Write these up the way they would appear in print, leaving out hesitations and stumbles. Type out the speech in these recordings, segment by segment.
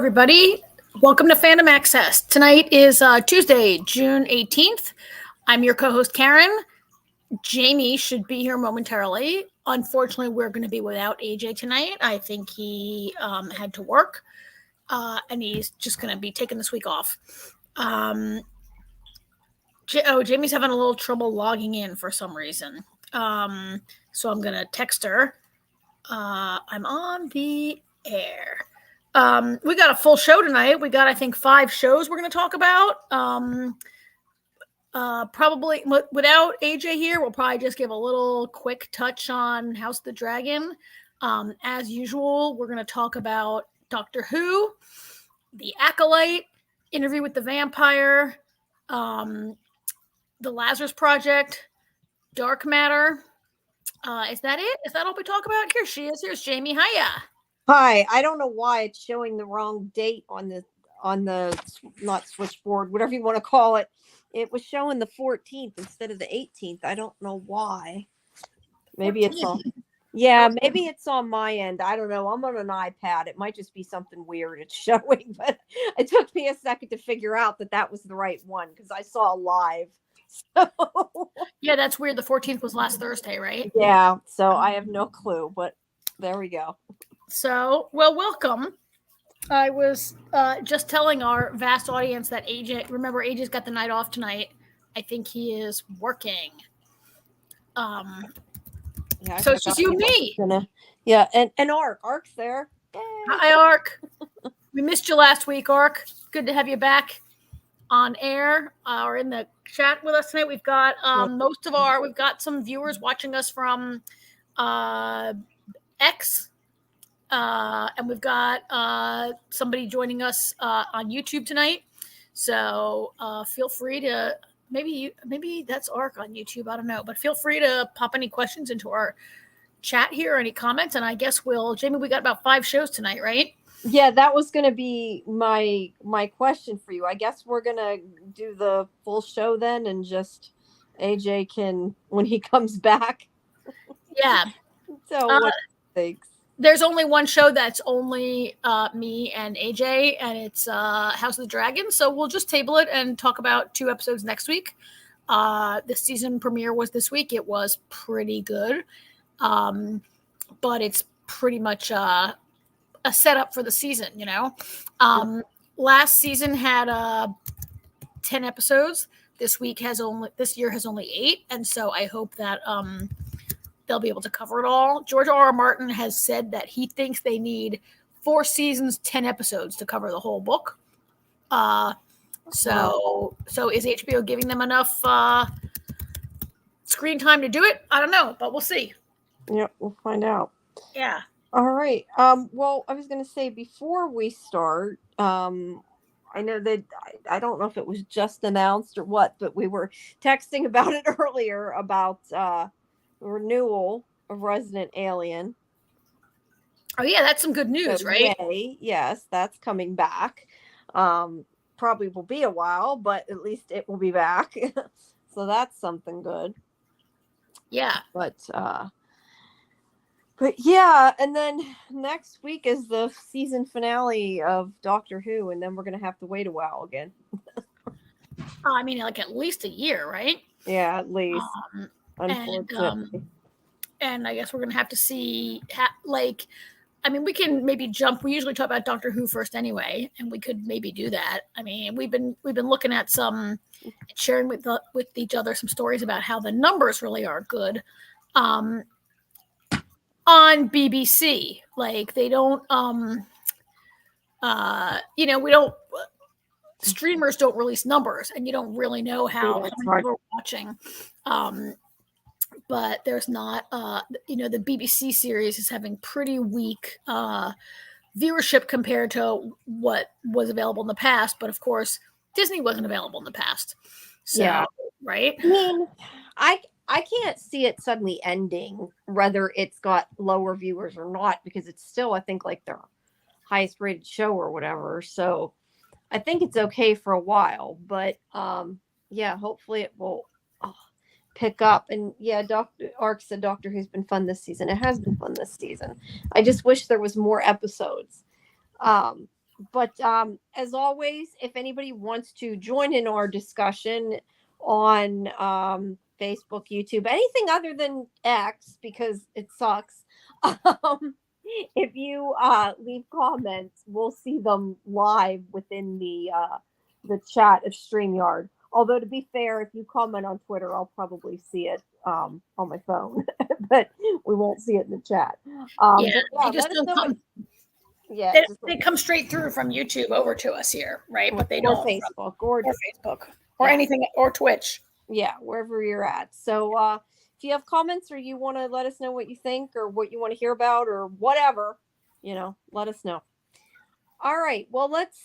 everybody. Welcome to Fandom Access. Tonight is Tuesday, June 18th. I'm your co-host, Karen. Jamie should be here momentarily. Unfortunately, we're going to be without AJ tonight. I think he had to work, and he's just going to be taking this week off. Jamie's having a little trouble logging in for some reason. So I'm going to text her. I'm on the air. We got a full show tonight. We got, I think, 5 shows we're going to talk about. Probably without AJ here, we'll probably just give a little quick touch on House of the Dragon. As usual, we're going to talk about Doctor Who, the Acolyte, Interview with the Vampire, the Lazarus Project, Dark Matter. Is that it? Is that all we talk about? Here she is. Here's Jamie. Hiya. Hi. I don't know why it's showing the wrong date on the not switchboard, whatever you want to call it. It was showing the 14th instead of the 18th. I don't know why. Maybe 14th. It's on. Yeah, maybe it's on my end. I don't know. I'm on an iPad. It might just be something weird it's showing, but it took me a second to figure out that was the right one because I saw live. So yeah, that's weird. The 14th was last Thursday, right? Yeah. So I have no clue, but there we go. So, well, welcome. I was just telling our vast audience that AJ's got the night off tonight. I think he is working. Yeah, so it's just you and me. Yeah, and Ark's there. Yay. Hi, Ark. We missed you last week, Ark. Good to have you back on air or in the chat with us tonight. We've got we've got some viewers watching us from X. And we've got somebody joining us on YouTube tonight. So feel free to maybe that's Ark on YouTube. I don't know, but feel free to pop any questions into our chat here or any comments. And I guess Jamie, we got about 5 shows tonight, right? Yeah, that was going to be my question for you. I guess we're going to do the full show then, and just AJ can when he comes back. Yeah. So what thanks. There's only one show that's only me and AJ, and it's House of the Dragon. So we'll just table it and talk about 2 episodes next week. The season premiere was this week. It was pretty good, but it's pretty much a setup for the season, you know. Last season had 10 episodes. This year has only 8, and so I hope that they'll be able to cover it all. George R.R. Martin has said that he thinks they need 4 seasons, 10 episodes to cover the whole book. So is HBO giving them enough screen time to do it? I don't know, but we'll see. Yep, we'll find out. Yeah. All right. Well, I was going to say before we start, I know that I don't know if it was just announced or what, but we were texting about it earlier about renewal of Resident Alien. Oh yeah, that's some good news, so, right? Yay, yes, that's coming back. Probably will be a while, but at least it will be back. So that's something good. Yeah. But yeah, and then next week is the season finale of Doctor Who, and then we're gonna have to wait a while again. I mean, like at least a year, right? Yeah, at least. Unfortunately. And I guess we're gonna have to see, we can maybe jump. We usually talk about Doctor Who first anyway, and we could maybe do that. I mean, we've been looking at sharing with each other some stories about how the numbers really are good on BBC. Like they don't, we don't. Streamers don't release numbers, and you don't really know how many people are watching. But there's not, the BBC series is having pretty weak viewership compared to what was available in the past. But of course, Disney wasn't available in the past. So, yeah. Right? I mean, I can't see it suddenly ending, whether it's got lower viewers or not, because it's still, I think, like their highest rated show or whatever. So I think it's okay for a while. But yeah, hopefully it will pick up. And yeah, Dr. Ark said Doctor Who's been fun this season. It has been fun this season. I just wish there was more episodes. But as always, if anybody wants to join in our discussion on Facebook, YouTube, anything other than X because it sucks, um, if you leave comments, we'll see them live within the chat of StreamYard. Although to be fair, if you comment on Twitter, I'll probably see it on my phone, but we won't see it in the chat. Yeah, But yeah, they just let us don't know. come. Yeah, They come straight through from YouTube over to us here, right? But they or don't Facebook or Facebook or yeah, anything or Twitch. yeah, wherever you're at. So if you have comments or you want to let us know what you think or what you want to hear about or whatever, let us know. All right. Well, let's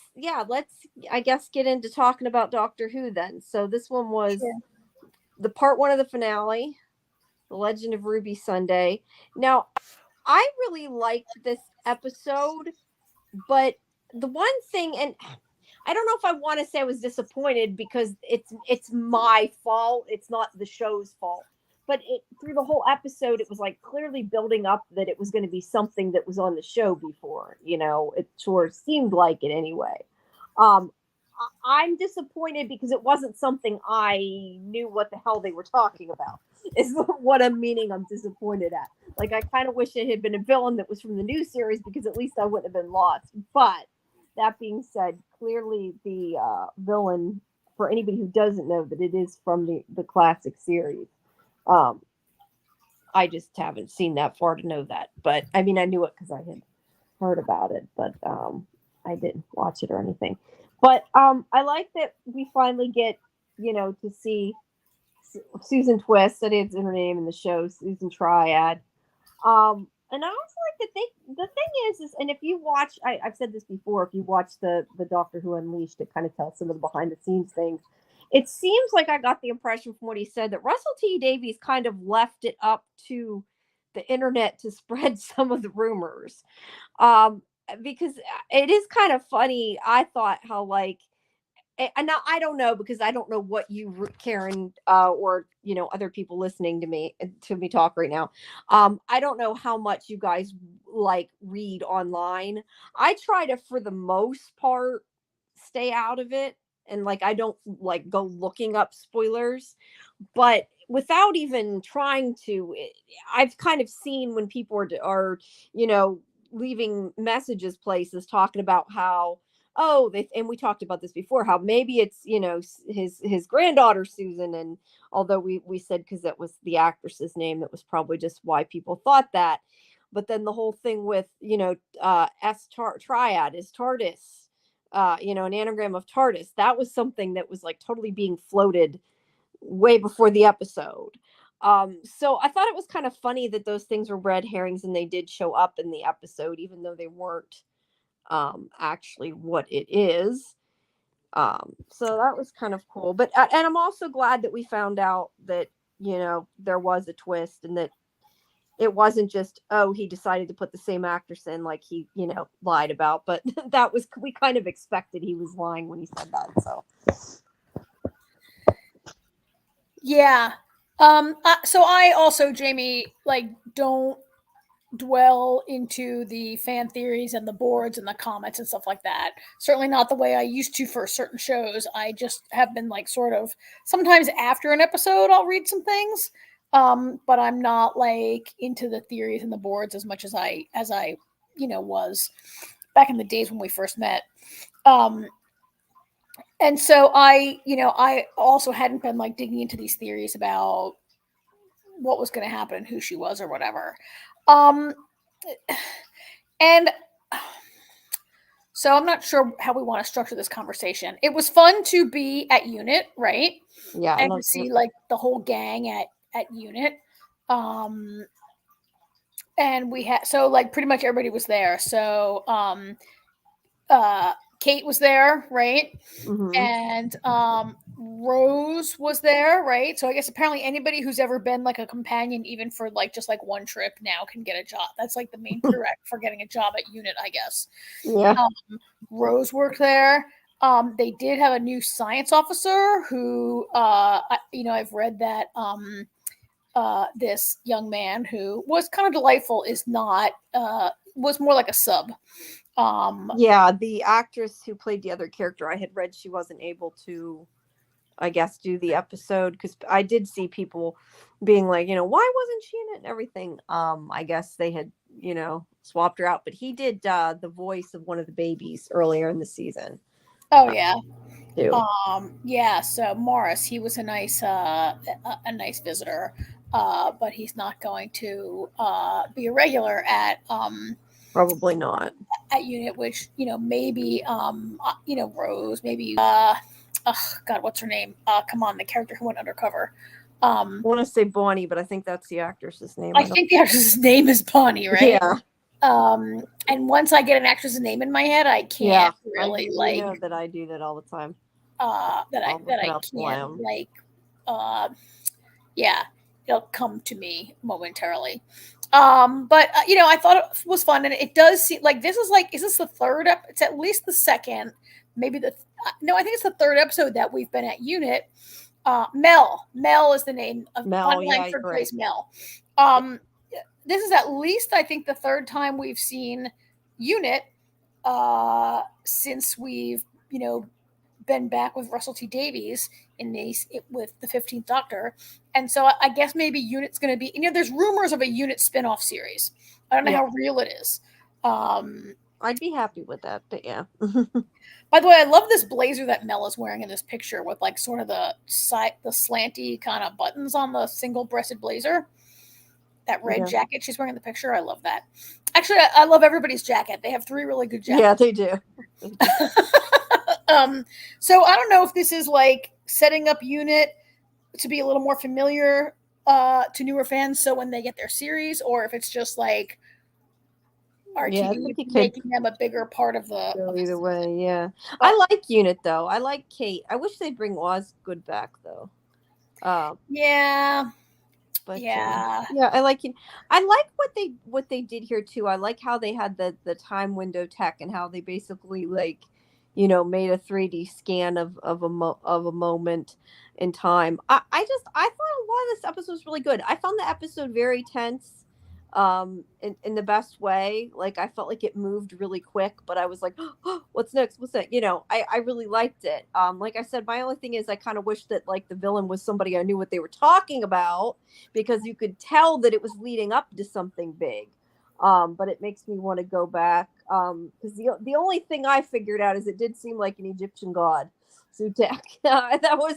I guess get into talking about Doctor Who then. So this one was Sure. the part 1 of the finale, The Legend of Ruby Sunday. Now, I really liked this episode, but the one thing, and I don't know if I want to say I was disappointed because it's my fault. It's not the show's fault. But through the whole episode, it was like clearly building up that it was going to be something that was on the show before. It sure seemed like it anyway. Um, I'm disappointed because it wasn't something I knew what the hell they were talking about. Is what I'm meaning. I'm disappointed at. Like I kind of wish it had been a villain that was from the new series because at least I wouldn't have been lost. But that being said, clearly the villain, for anybody who doesn't know, that it is from the classic series. Um, I just haven't seen that far to know that. But I mean, I knew it because I had heard about it, but I didn't watch it or anything. But I like that we finally get, to see Susan Twist. That is her name in the show, Susan Triad. And I also like the thing is, and if you watch, I've said this before, if you watch the Doctor Who Unleashed, it kind of tells some of the behind the scenes things. It seems like I got the impression from what he said that Russell T Davies kind of left it up to the internet to spread some of the rumors. Um, because it is kind of funny. I thought how like and now I don't know because I don't know what you, Karen, or other people listening to me talk right now. I don't know how much you guys like read online. I try to, for the most part, stay out of it, and like I don't like go looking up spoilers. But without even trying to, I've kind of seen when people are leaving messages places talking about how, oh, and we talked about this before, how maybe it's his granddaughter Susan, and although we said because that was the actress's name, that was probably just why people thought that. But then the whole thing with triad is TARDIS, an anagram of TARDIS. That was something that was like totally being floated way before the episode. So I thought it was kind of funny that those things were red herrings and they did show up in the episode, even though they weren't actually what it is. So that was kind of cool. But and I'm also glad that we found out that there was a twist and that it wasn't just, oh, he decided to put the same actress in like he lied about. But that was, we kind of expected he was lying when he said that. So Yeah. So I also, Jamie, like don't dwell into the fan theories and the boards and the comments and stuff like that. Certainly not the way I used to for certain shows. I just have been like sort of sometimes after an episode I'll read some things. But I'm not like into the theories and the boards as much as I was back in the days when we first met. And so I also hadn't been like digging into these theories about what was going to happen and who she was or whatever. And so I'm not sure how we want to structure this conversation. It was fun to be at Unit, right? yeah, And to see like the whole gang at Unit. And we had, so like pretty much everybody was there. So Kate was there, right? Mm-hmm. And Rose was there, right? So I guess apparently anybody who's ever been like a companion, even for like just like one trip, now can get a job. That's like the main prereq for getting a job at Unit, I guess. Yeah. Rose worked there. They did have a new science officer who, I've read that this young man who was kind of delightful is not, was more like a sub. Yeah, the actress who played the other character, I had read she wasn't able to, I guess, do the episode, because I did see people being like, why wasn't she in it and everything. I guess they had, swapped her out, but he did the voice of one of the babies earlier in the season Oh yeah. too. Yeah, so Morris, he was a nice a nice visitor. But he's not going to be a regular Probably not. at unit, which maybe Rose, maybe oh God, what's her name? Come on, the character who went undercover. I want to say Bonnie, but I think that's the actress's name. I think the actress's name is Bonnie, right? Yeah. And once I get an actress's name in my head, I can't really you know that I do that all the time. that I'll look it I up while can't I'm- like yeah, it'll come to me momentarily. But I thought it was fun, and it does seem like this is this the third it's at least the second, maybe no, I think it's the third episode that we've been at unit. Mel is the name of online third place. Mel. This is at least, I think, the third time we've seen unit since we've been back with Russell T Davies with the 15th Doctor. And so I guess maybe unit's going to be, there's rumors of a unit spin-off series. I don't know how real it is. I'd be happy with that, but yeah. By the way, I love this blazer that Mel is wearing in this picture with like sort of the slanty kind of buttons on the single-breasted blazer. That red jacket she's wearing in the picture, I love that. Actually, I love everybody's jacket. They have 3 really good jackets. Yeah, they do. So I don't know if this is like setting up unit to be a little more familiar to newer fans, so when they get their series, or if it's just like RTV making them a bigger part of the. Either way, yeah. I like Unit though. I like Kate. I wish they'd bring Osgood back though. Yeah. But yeah, I like it. I like what they did here too. I like how they had the time window tech, and how they basically made a 3D scan of a moment in time. I thought a lot of this episode was really good. I found the episode very tense, in the best way. Like, I felt like it moved really quick, but I was like, oh, what's next? What's that? I really liked it. Like I said, my only thing is I kind of wish that like the villain was somebody I knew what they were talking about, because you could tell that it was leading up to something big. But it makes me want to go back. Because the only thing I figured out is it did seem like an Egyptian god, Sutek. That was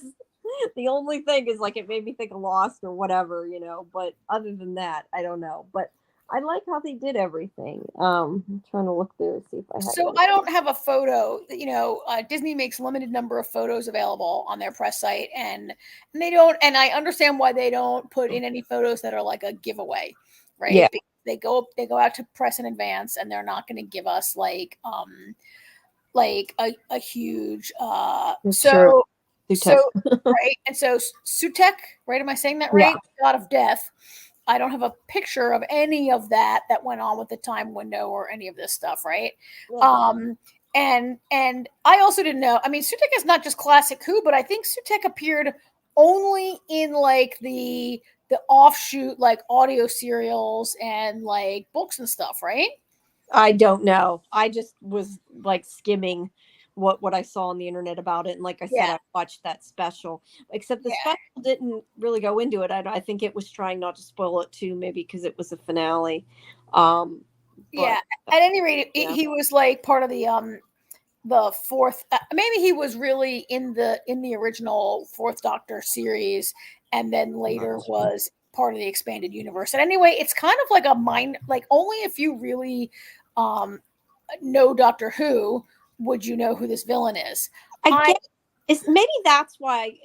the only thing, is like it made me think of Lost or whatever, but other than that, I don't know. But I like how they did everything. I'm trying to look there and see if I have. So I don't have a photo. Disney makes limited number of photos available on their press site, and they don't. And I understand why they don't put in any photos that are like a giveaway, right? Yeah. Because they go out to press in advance, and they're not going to give us like a huge So right, and so Sutek, right? Am I saying that right? Yeah. God of Death. I don't have a picture of any of that went on with the time window or any of this stuff, right? Yeah. And I also didn't know. I mean, Sutek is not just classic Who, but I think Sutek appeared only in like the offshoot like audio serials and like books and stuff, right? I don't know. I just was like skimming what I saw on the internet about it, and like I said, I watched that special, except the special didn't really go into it. I think it was trying not to spoil it too, maybe because it was a finale. At any rate, he was like part of the fourth, maybe he was really in the original Fourth Doctor series, and then later was part of the expanded universe. And anyway, it's kind of like like only if you really know Doctor Who would you know who this villain is. Maybe that's why,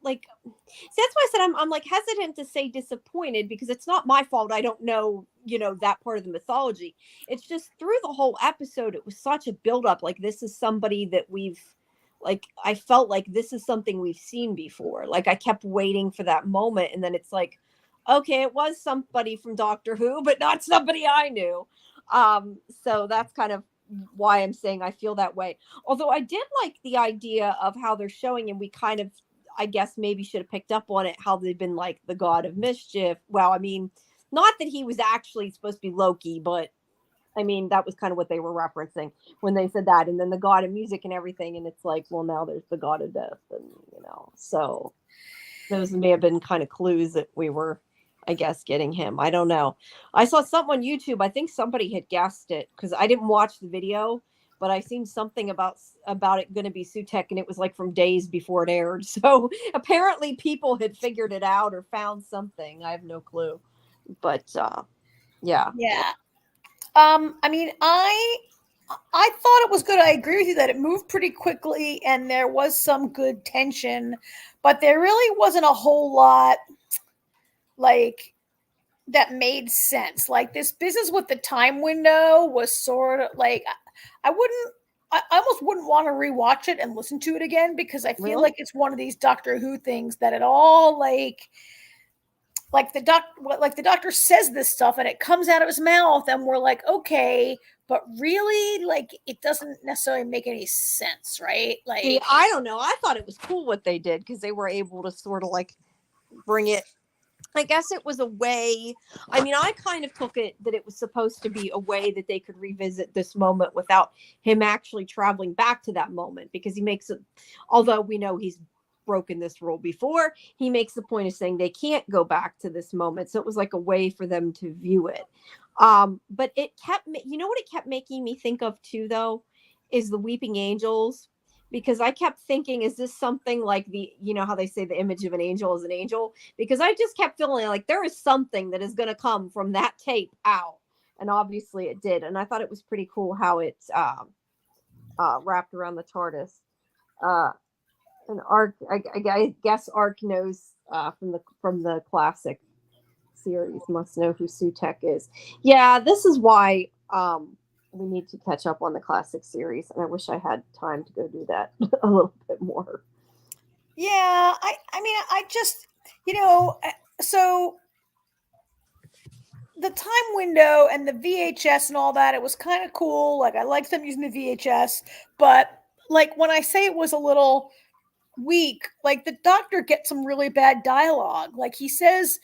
like, that's why I said I'm like hesitant to say disappointed, because it's not my fault. I don't know, that part of the mythology. It's just through the whole episode, it was such a buildup. Like, this is somebody that I felt like this is something we've seen before. Like, I kept waiting for that moment, and then it's like, okay, it was somebody from Doctor Who, but not somebody I knew. So that's kind of why I'm saying I feel that way. Although I did like the idea of how they're showing, and we kind of, I guess, maybe should have picked up on it, how they've been like the god of mischief. Well, I mean, not that he was actually supposed to be Loki, but I mean, that was kind of what they were referencing when they said that. And then the god of music and everything. And it's like, well, now there's the god of death. And, so those may have been kind of clues that we were, I guess, getting him. I don't know. I saw something on YouTube. I think somebody had guessed it because I didn't watch the video, but I seen something about it going to be Sutek, and it was like from days before it aired. So apparently people had figured it out or found something. I have no clue. But yeah. Yeah. I mean, I thought it was good. I agree with you that it moved pretty quickly and there was some good tension, but there really wasn't a whole lot like that made sense. Like this business with the time window was sort of like I almost wouldn't want to rewatch it and listen to it again because I feel like it's one of these Doctor Who things that it all like the doctor says this stuff and it comes out of his mouth and we're like, okay, but really, like, it doesn't necessarily make any sense, right? Like, see, I don't know. I thought it was cool what they did because they were able to sort of like bring it. I guess it was a way. I mean, I kind of took it that it was supposed to be a way that they could revisit this moment without him actually traveling back to that moment, because he makes it, although we know he's broken this rule before, he makes the point of saying they can't go back to this moment. So it was like a way for them to view it. But it kept, what it kept making me think of too, though, is the Weeping Angels. Because I kept thinking, is this something like how they say the image of an angel is an angel? Because I just kept feeling like there is something that is going to come from that tape out. And obviously it did. And I thought it was pretty cool how it's wrapped around the TARDIS. And Ark, I guess Ark knows from the classic series, must know who Sutek is. Yeah, this is why we need to catch up on the classic series, and I wish I had time to go do that a little bit more. Yeah, I mean, I just, so the time window and the VHS and all that, it was kind of cool. Like, I liked them using the VHS, but like when I say it was a little weak, like the doctor gets some really bad dialogue. Like he says,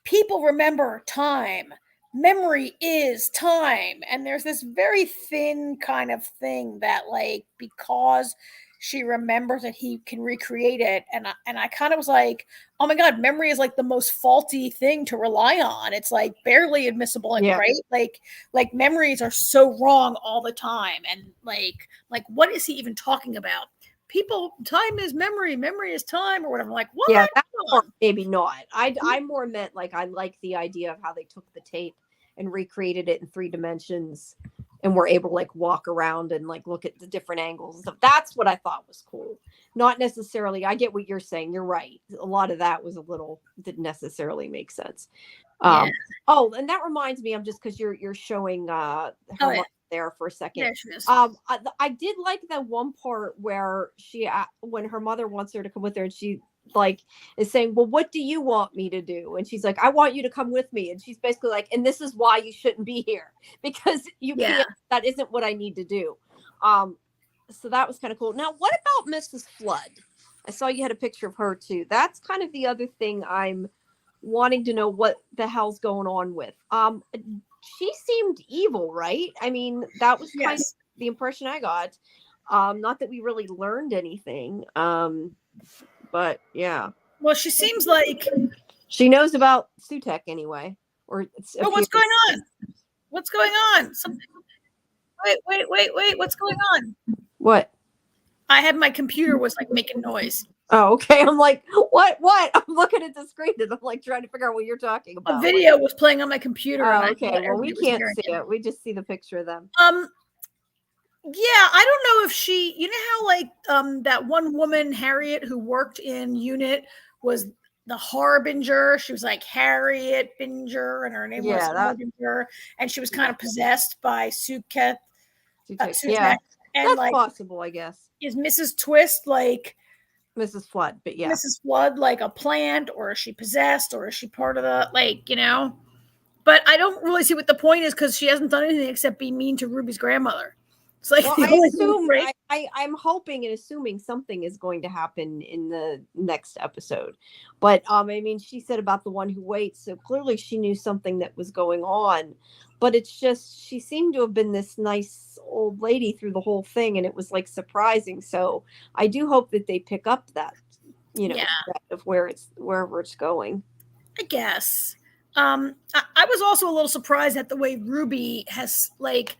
people remember time. Memory is time. And there's this very thin kind of thing that, like, because she remembers that he can recreate it. And I kind of was like, oh my God, memory is like the most faulty thing to rely on. It's like barely admissible, and right? Like memories are so wrong all the time. And like what is he even talking about? People, time is memory is time, or whatever. I'm like, what? Yeah, that part, maybe not. I more meant like I like the idea of how they took the tape and recreated it in 3 dimensions and were able to like walk around and like look at the different angles and stuff. That's what I thought was cool. Not necessarily, I get what you're saying. You're right. A lot of that was didn't necessarily make sense. Yeah. Oh, and that reminds me, I'm just because you're showing her there for a second. Yeah, she is. I did like that one part where when her mother wants her to come with her, and she like is saying, well, what do you want me to do? And she's like, I want you to come with me. And she's basically like, and this is why you shouldn't be here, because you can't, that isn't what I need to do. So that was kind of cool. Now, what about Mrs. Flood? I saw you had a picture of her too. That's kind of the other thing I'm wanting to know what the hell's going on with. She seemed evil, right? I mean, that was kind of the impression I got. Not that we really learned anything. But yeah. Well, she seems like she knows about Sutek anyway. Or what's going on? What's going on? Something. Wait! What's going on? What? I had my computer was like making noise. Oh, okay. I'm like, what? I'm looking at the screen and I'm like trying to figure out what you're talking about. A video was playing on my computer. Oh, okay. Well, we can't see it. We just see the picture of them. Yeah, I don't know if she, how like that one woman, Harriet, who worked in Unit, was the Harbinger. She was like Harriet Binger, and her name was Harbinger, and she was kind of possessed by Sutek. Yeah, and that's like, possible, I guess. Is Mrs. Twist like Mrs. Flood? But yeah, Mrs. Flood like a plant, or is she possessed, or is she part of the But I don't really see what the point is, because she hasn't done anything except be mean to Ruby's grandmother. It's like Well, the I only assume right? I'm hoping and assuming something is going to happen in the next episode. But I mean, she said about the one who waits, so clearly she knew something that was going on. But it's just she seemed to have been this nice old lady through the whole thing, and it was like surprising. So I do hope that they pick up that, Yeah, thread of wherever it's going. I guess. I was also a little surprised at the way Ruby has like.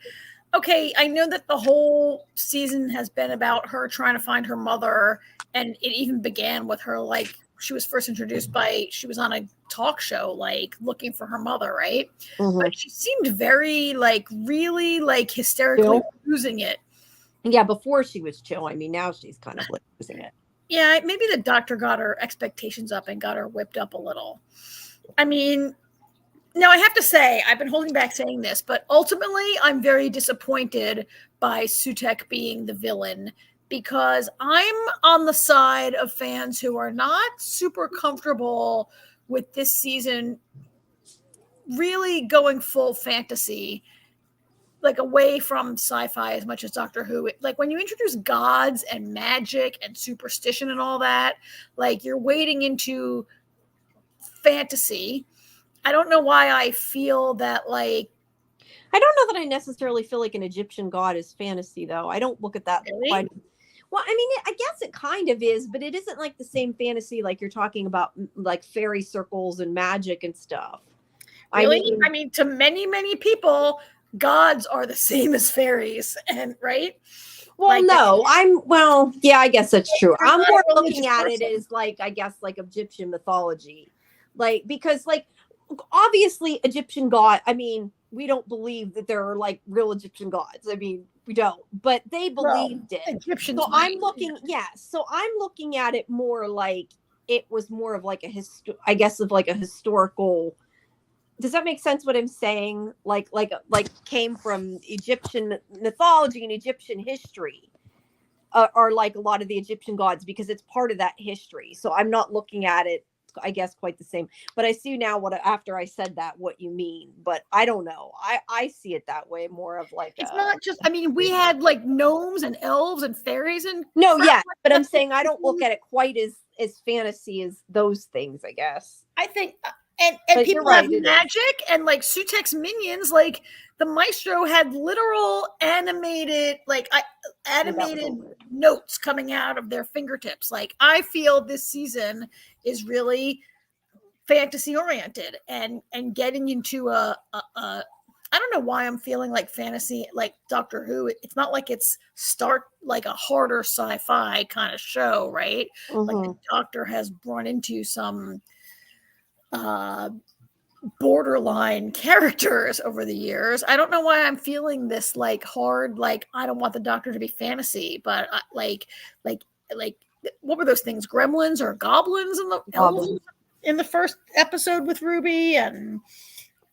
Okay, I know that the whole season has been about her trying to find her mother, and it even began with her like she was first introduced by she was on a talk show like looking for her mother, right? But Mm-hmm. she seemed very like really like hysterically Chill. losing it. Yeah, before she was chill. I mean, now she's kind of like losing it. Yeah, maybe the doctor got her expectations up and got her whipped up a little. I mean, now I have to say, I've been holding back saying this, but ultimately I'm very disappointed by Sutek being the villain because I'm on the side of fans who are not super comfortable with this season really going full fantasy, like away from sci-fi as much as Doctor Who. Like when you introduce gods and magic and superstition and all that, like you're wading into fantasy. I don't know why I feel that like I don't know that I necessarily feel like an Egyptian god is fantasy, though. I don't look at that really. quite. Well, I mean, I guess it kind of is, but it isn't like the same fantasy like you're talking about, like fairy circles and magic and stuff. I Really? mean, I mean, to many, many people, gods are the same as fairies, and right? well, Like, no, yeah, I guess that's true. you're I'm not more a religious looking at it person. as like, I guess, like Egyptian mythology, like because like obviously Egyptian god. I mean, we don't believe that there are like real Egyptian gods. I mean, we don't, but they Well, believed it. Egyptians So might. I'm looking at it more like it was more of like I guess of like a historical. Does that make sense what I'm saying? Like came from Egyptian mythology and Egyptian history. Are like a lot of the Egyptian gods because it's part of that history. So I'm not looking at it, I guess, quite the same. But I see now what after I said that what you mean. But I don't know. I see it that way more of like It's a not just. I mean, we had like gnomes and elves and fairies and no, crap yeah. like But I'm that. saying I don't look at it quite as fantasy as those things. I guess. I think, and But you're people have right. It is. magic and like Sutek's minions. Like the maestro had literal animated, Yeah, that was a animated little weird. notes coming out of their fingertips. Like I feel this season is really fantasy oriented and getting into a I don't know why I'm feeling like fantasy like Doctor Who. It's not like it's start like a harder sci-fi kind of show, right? Like the Mm-hmm. Doctor has run into some uh borderline characters over the years. I don't know why I'm feeling this like hard like I don't want the Doctor to be fantasy, but like like what were those things? Gremlins or goblins in the elves Goblin. in the first episode with Ruby, and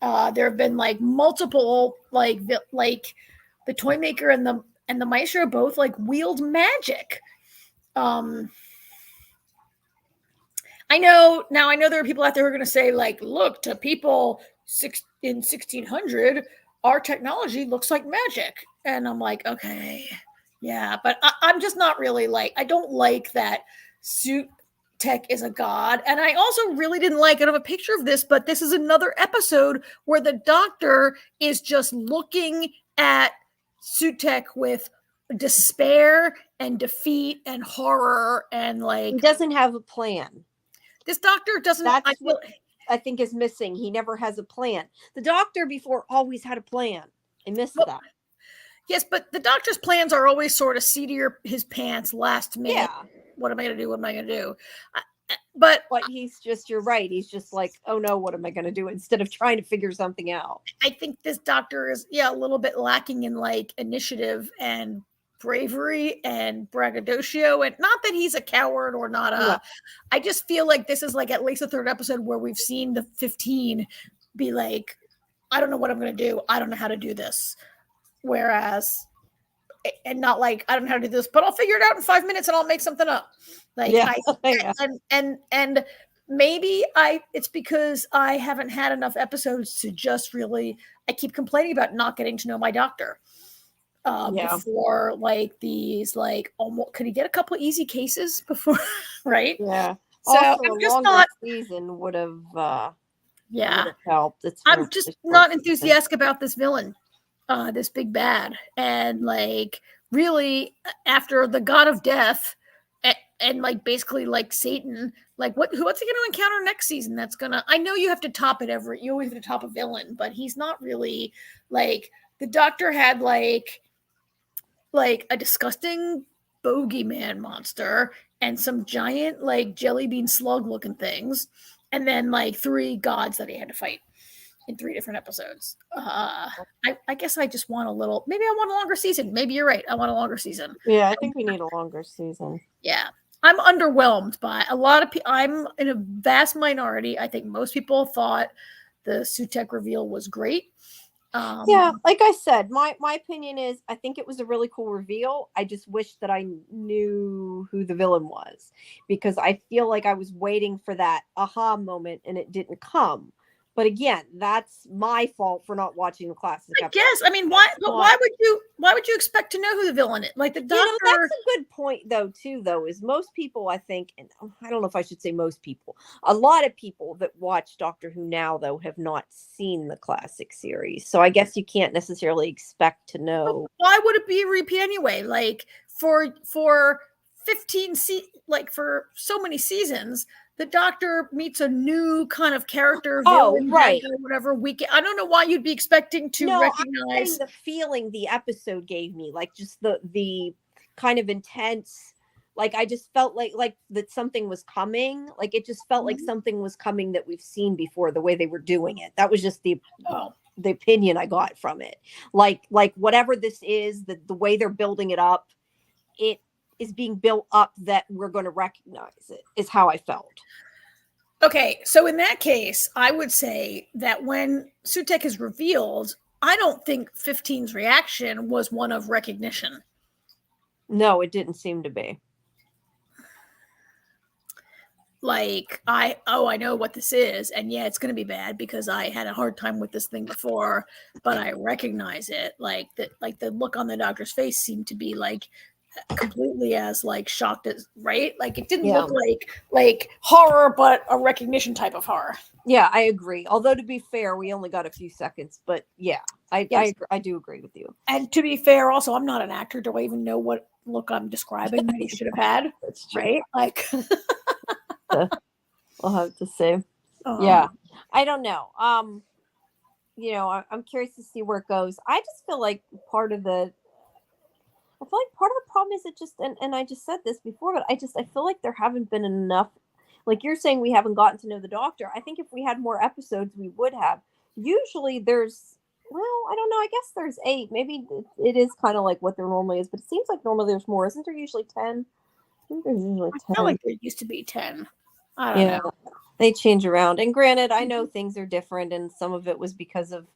there have been like multiple like the toy maker and the maestro both like wield magic. Um, I know now. I know there are people out there who are going to say like, look to people in 1600, our technology looks like magic, and I'm like, okay, yeah, but I'm just not really like I don't like that suit tech is a god. And I also really didn't like I don't have a picture of this, but this is another episode where the Doctor is just looking at suit tech with despair and defeat and horror and He like doesn't have a plan. this Doctor doesn't I That's feel what I think is missing. He never has a plan. The Doctor before always had a plan. I missed well, that. yes, but the Doctor's plans are always sort of seat of his pants last minute. Yeah. What am I going to do? What am I going to do? But But you're right. He's just like, oh no, what am I going to do instead of trying to figure something out? I think this Doctor is, yeah, a little bit lacking in like initiative and bravery and braggadocio. And not that he's a coward or not No. I just feel like this is like at least the third episode where we've seen the 15 be like, I don't know what I'm going to do. I don't know how to do this. Whereas and not like I don't know how to do this, but I'll figure it out in 5 minutes and I'll make something up. Like Yeah. I Yeah. and maybe it's because I haven't had enough episodes to just really I keep complaining about not getting to know my Doctor. Yeah. before like these like almost could he get a couple of easy cases before right? Yeah. So Also, I'm a just longer not season would have yeah. helped. It's been a I'm just really short not season. enthusiastic about this villain, this big bad. And like really after the god of death and like basically like Satan, like what's he gonna encounter next season that's gonna I know you have to top it you always have to top a villain, but he's not really like the doctor had like a disgusting bogeyman monster and some giant like jelly bean slug looking things, and then like 3 gods that he had to fight in 3 different episodes. I guess I just want maybe I want a longer season. Maybe you're right. I want a longer season. Yeah, I think we need a longer season. Yeah. I'm underwhelmed by a lot of people. I'm in a vast minority. I think most people thought the Sutek reveal was great. Yeah, like I said, my opinion is I think it was a really cool reveal. I just wish that I knew who the villain was, because I feel like I was waiting for that aha moment and it didn't come. But again, that's my fault for not watching the classic I episode. guess. I mean, why would you expect to know who the villain is? Like the doctor. That's a good point though, too, though, is most people, I think, and I don't know if I should say most people, a lot of people that watch Doctor Who now, though, have not seen the classic series. So I guess you can't necessarily expect to know. Why would it be a repeat anyway? Like for 15 like for so many seasons, the doctor meets a new kind of character, villain, Right. or whatever weekend. I don't know why you'd be expecting to recognize. I'm saying the feeling the episode gave me, like just the kind of intense, like I just felt like that something was coming. Like it just felt like something was coming that we've seen before, the way they were doing it. That was just the opinion I got from it. Like whatever this is, the way they're building it up, it is being built up that we're going to recognize it, is how I felt. Okay, so in that case, I would say that when Sutek is revealed, I don't think 15's reaction was one of recognition. No, it didn't seem to be. Like, I know what this is, and yeah, it's going to be bad because I had a hard time with this thing before, but I recognize it. Like the look on the doctor's face seemed to be like completely as like shocked as right. Like it didn't look like horror, but a recognition type of horror. Yeah, I agree. Although to be fair, we only got a few seconds, but yeah, I do agree with you. And to be fair, also, I'm not an actor. Do I even know what look I'm describing that he should have had? That's true. Right? Like, I'll have to say. Yeah, I don't know. I'm curious to see where it goes. I just feel like part of the problem is it just, and I just said this before, but I feel like there haven't been enough. Like you're saying, we haven't gotten to know the doctor. I think if we had more episodes, we would have. Usually there's, I don't know. I guess there's 8. Maybe it is kind of like what there normally is, but it seems like normally there's more. Isn't there usually 10? I think there's usually 10. I feel like there used to be 10. I don't know. They change around. And granted, I know things are different, and some of it was because of,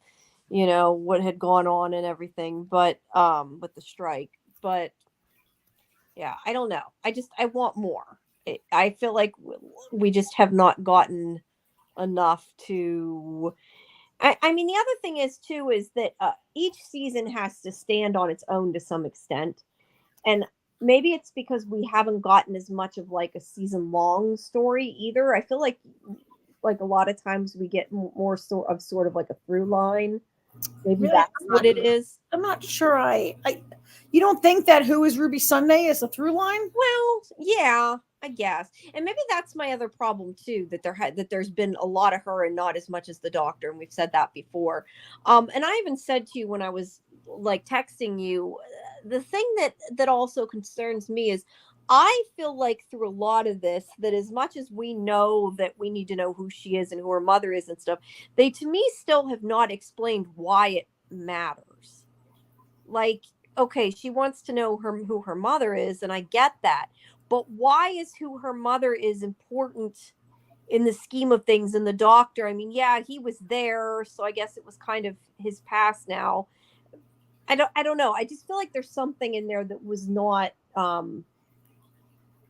what had gone on and everything, but with the strike. But yeah, I don't know. I want more. I feel like we just have not gotten enough to. I mean, the other thing is too is that each season has to stand on its own to some extent, and maybe it's because we haven't gotten as much of like a season long story either. I feel like a lot of times we get more sort of like a through line. Maybe that's what it is. I'm not sure. You don't think that Who is Ruby Sunday is a through line? Well, yeah, I guess. And maybe that's my other problem too, that there's been a lot of her and not as much as the doctor, and we've said that before. And I even said to you when I was like texting you, the thing that also concerns me is I feel like through a lot of this, that as much as we know that we need to know who she is and who her mother is and stuff, they to me still have not explained why it matters. Like, okay, she wants to know who her mother is, and I get that. But why is who her mother is important in the scheme of things? And the doctor, I mean, yeah, he was there, so I guess it was kind of his past now. I don't know. I just feel like there's something in there that was not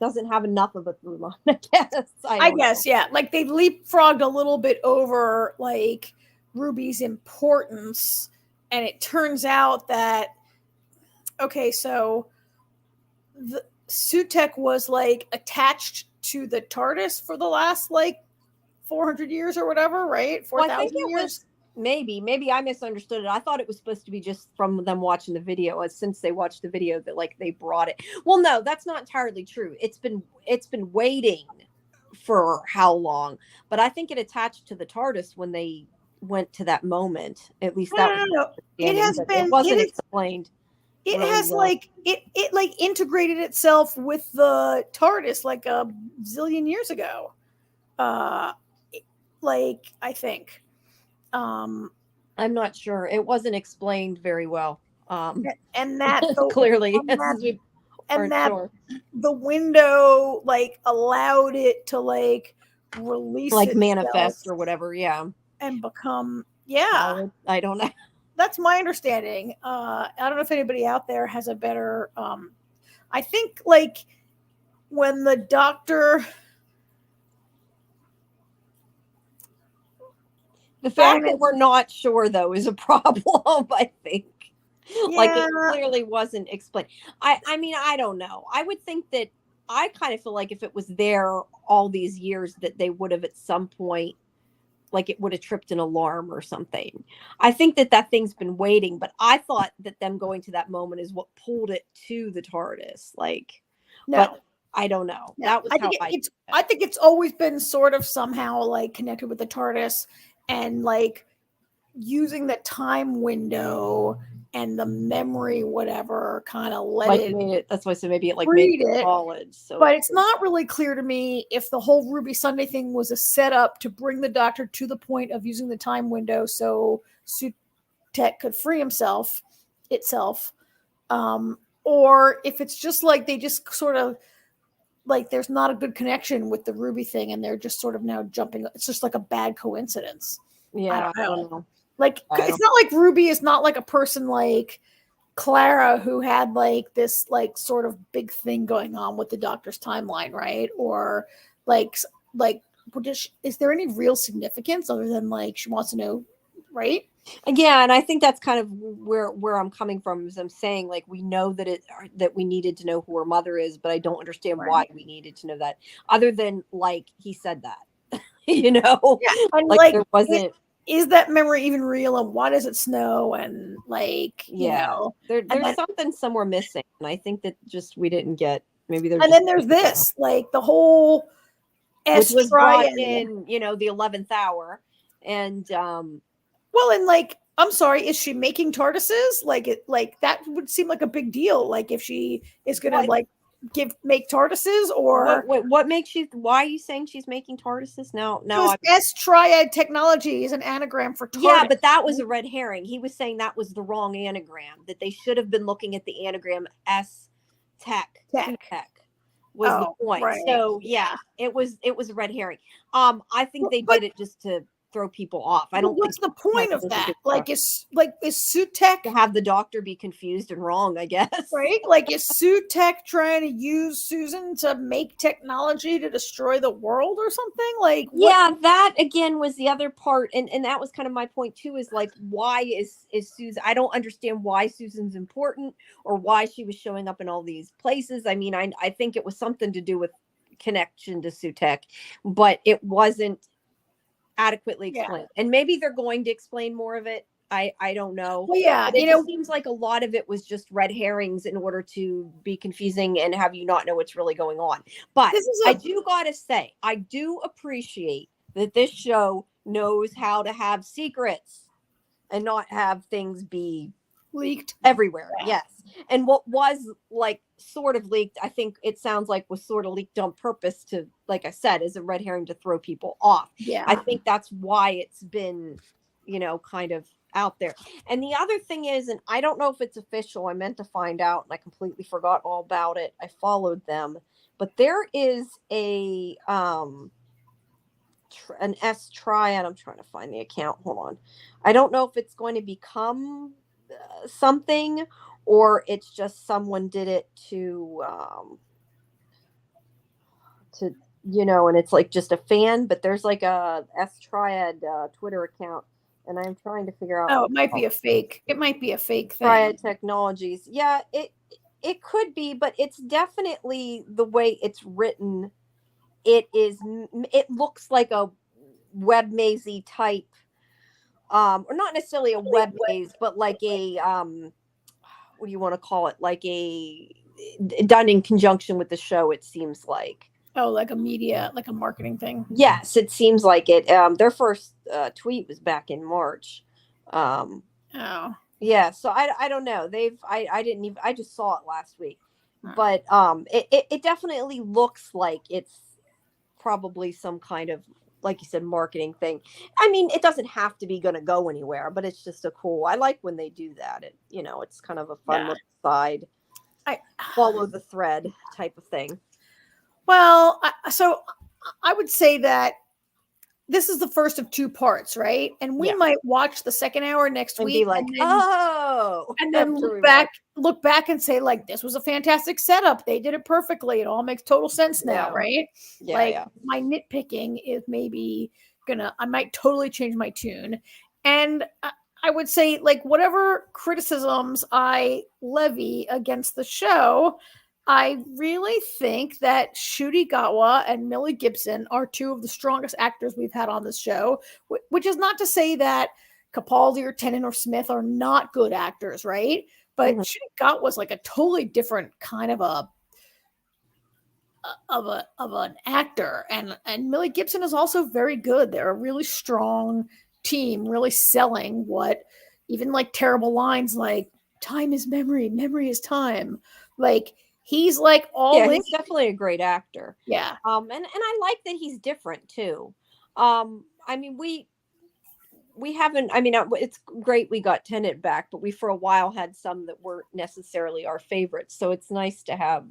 doesn't have enough of a through line, I guess. I guess, yeah. Like they leapfrogged a little bit over like Ruby's importance, and it turns out that Okay, so the Sutek was like attached to the TARDIS for the last like 400 years or whatever, right? Well, I think 4,000 it years. was maybe I misunderstood it. I thought it was supposed to be just from them watching the video, as since they watched the video that like they brought it. Well, no, that's not entirely true. It's been waiting for how long? But I think it attached to the TARDIS when they went to that moment. At least that was my No. It understanding, has but it been wasn't explained it really has well. like it like integrated itself with the TARDIS like a zillion years ago. Uh like I think. Um I'm not sure. It wasn't explained very well. and that the Clearly, and that as we and aren't that sure. the window like allowed it to like release Like itself manifest or whatever. Yeah. and become yeah, I don't know. that's my understanding. I don't know if anybody out there has a better I think like when the doctor The fact when that it, we're not sure though is a problem, I think. Like it yeah, clearly wasn't explained. I mean, I don't know. I would think that I kind of feel like if it was there all these years that they would have at some point like it would have tripped an alarm or something. I think that that thing's been waiting, but I thought that them going to that moment is what pulled it to the TARDIS. Like, but no, I don't know. no, That was I how think I. I think it's always been sort of somehow like connected with the TARDIS and like using the time window and the memory whatever kind of let Like it made it. That's why I said maybe it like made read it it. college. So But it's not really clear to me if the whole Ruby Sunday thing was a setup to bring the doctor to the point of using the time window so Sutek could free himself itself. Or if it's just like they just sort of like there's not a good connection with the Ruby thing and they're just sort of now jumping. It's just like a bad coincidence. I yeah, don't I don't know. know. Like I it's don't. not like Ruby is not like a person like Clara who had like this like sort of big thing going on with the doctor's timeline, right? Or like like is there any real significance other than like she wants to know, right? Yeah, and I think that's kind of where I'm coming from. Is I'm saying like we know that that we needed to know who her mother is, but I don't understand Right. why we needed to know that, other than like he said that, you know, Yeah, and like like there wasn't. is that memory even real and why does it snow and like Yeah, and there's then something somewhere missing, and I think that just we didn't get. Maybe they're and just then there's this like the whole which S was brought triangle. in, the 11th hour, and Well, and like, I'm sorry, is she making TARDISes? Like it, like that would seem like a big deal. Like if she is gonna what like make TARDISes, or what makes you? Why are you saying she's making TARDISes now? Now because I S triad technology is an anagram for Yeah, TARDIS. but that was a red herring. He was saying that was the wrong anagram. That they should have been looking at the anagram S Tech Tech. Tech was the Oh, point. right. So yeah, Yeah. it was a red herring. I think they But did it just to throw people off. I but don't think what's the Tech point of was a that? good doctor. Like is Sutek To have the doctor be confused and wrong, I guess. right? Like is Sutek trying to use Susan to make technology to destroy the world or something? Like what? Yeah, that again was the other part, and that was kind of my point too, is like why is Susan, I don't understand why Susan's important or why she was showing up in all these places. I mean, I think it was something to do with connection to Sutek, but it wasn't adequately Yeah. explained, and maybe they're going to explain more of it. I don't know, Well, yeah. but it just seems like a lot of it was just red herrings in order to be confusing and have you not know what's really going on. But This is I a do gotta say, I do appreciate that this show knows how to have secrets and not have things be leaked. everywhere. Yeah. Yes. And what was like sort of leaked, I think it sounds like was sort of leaked on purpose to, like I said, as a red herring to throw people off. Yeah. I think that's why it's been, kind of out there. And the other thing is, and I don't know if it's official, I meant to find out and I completely forgot all about it. I followed them, but there is an S triad. I'm trying to find the account. Hold on. I don't know if it's going to become something or it's just someone did it to and it's like just a fan, but there's like a S triad Twitter account and I'm trying to figure out. Oh, it might be a fake. It might be a fake thing. Triad Technologies. Yeah, it could be, but it's definitely the way it's written. It looks like a web mazy type, or not necessarily a web maze, but like a what do you want to call it? Like a done in conjunction with the show. It seems like. Oh, like a media, like a marketing thing. Yes, it seems like it. Their first tweet was back in March. Oh. Yeah, so I don't know. I didn't even, I just saw it last week. But it definitely looks like it's probably some kind of, like you said, marketing thing. I mean, it doesn't have to be going to go anywhere, but it's just a cool. I like when they do that. It's kind of a fun little side, follow the thread type of thing. Well, so I would say that this is the first of 2 parts, right? And we might watch the second hour next week, be like, and then look back and say, like, this was a fantastic setup. They did it perfectly. It all makes total sense now, right? Yeah, my nitpicking is maybe I might totally change my tune, and I would say, like, whatever criticisms I levy against the show, I really think that Ncuti Gatwa and Millie Gibson are 2 of the strongest actors we've had on this show, which is not to say that Capaldi or Tennant or Smith are not good actors, right? But Ncuti Gatwa was like a totally different kind of an actor, and Millie Gibson is also very good. They're a really strong team, really selling what even like terrible lines like "time is memory, memory is time," like. He's like he's definitely a great actor. Yeah. And I like that he's different too. I mean, we haven't, I mean, it's great we got Tennant back, but we for a while had some that weren't necessarily our favorites. So it's nice to have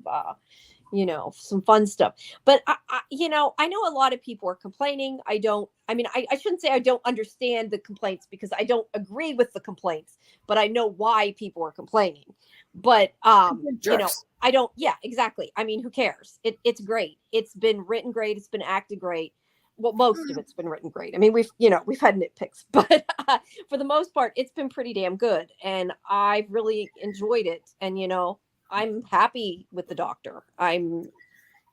some fun stuff. But I know a lot of people are complaining. I shouldn't say I don't understand the complaints, because I don't agree with the complaints, but I know why people are complaining. But I don't. Yeah, exactly. I mean, who cares? It's great. It's been written great. It's been acted great. Well, most of it's been written great. I mean, we've had nitpicks, but for the most part, it's been pretty damn good, and I've really enjoyed it. And I'm happy with the Doctor. It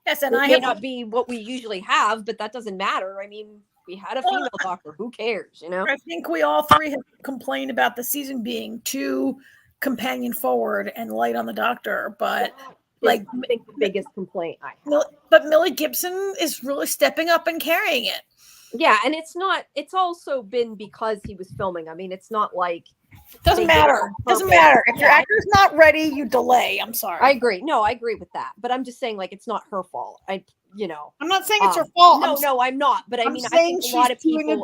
may not be what we usually have, but that doesn't matter. I mean, we had a female Doctor. Who cares? I think we all 3 have complained about the season being too companion forward and light on the Doctor, but I think the biggest complaint I have. But Millie Gibson is really stepping up and carrying it. Yeah, and it's also been because he was filming. I mean, it's not like doesn't matter. Doesn't matter. If your actor's not ready, you delay. I'm sorry. I agree. No, I agree with that. But I'm just saying, like, it's not her fault. I'm not saying it's her fault. No, I'm not. But I mean, I think a lot of people.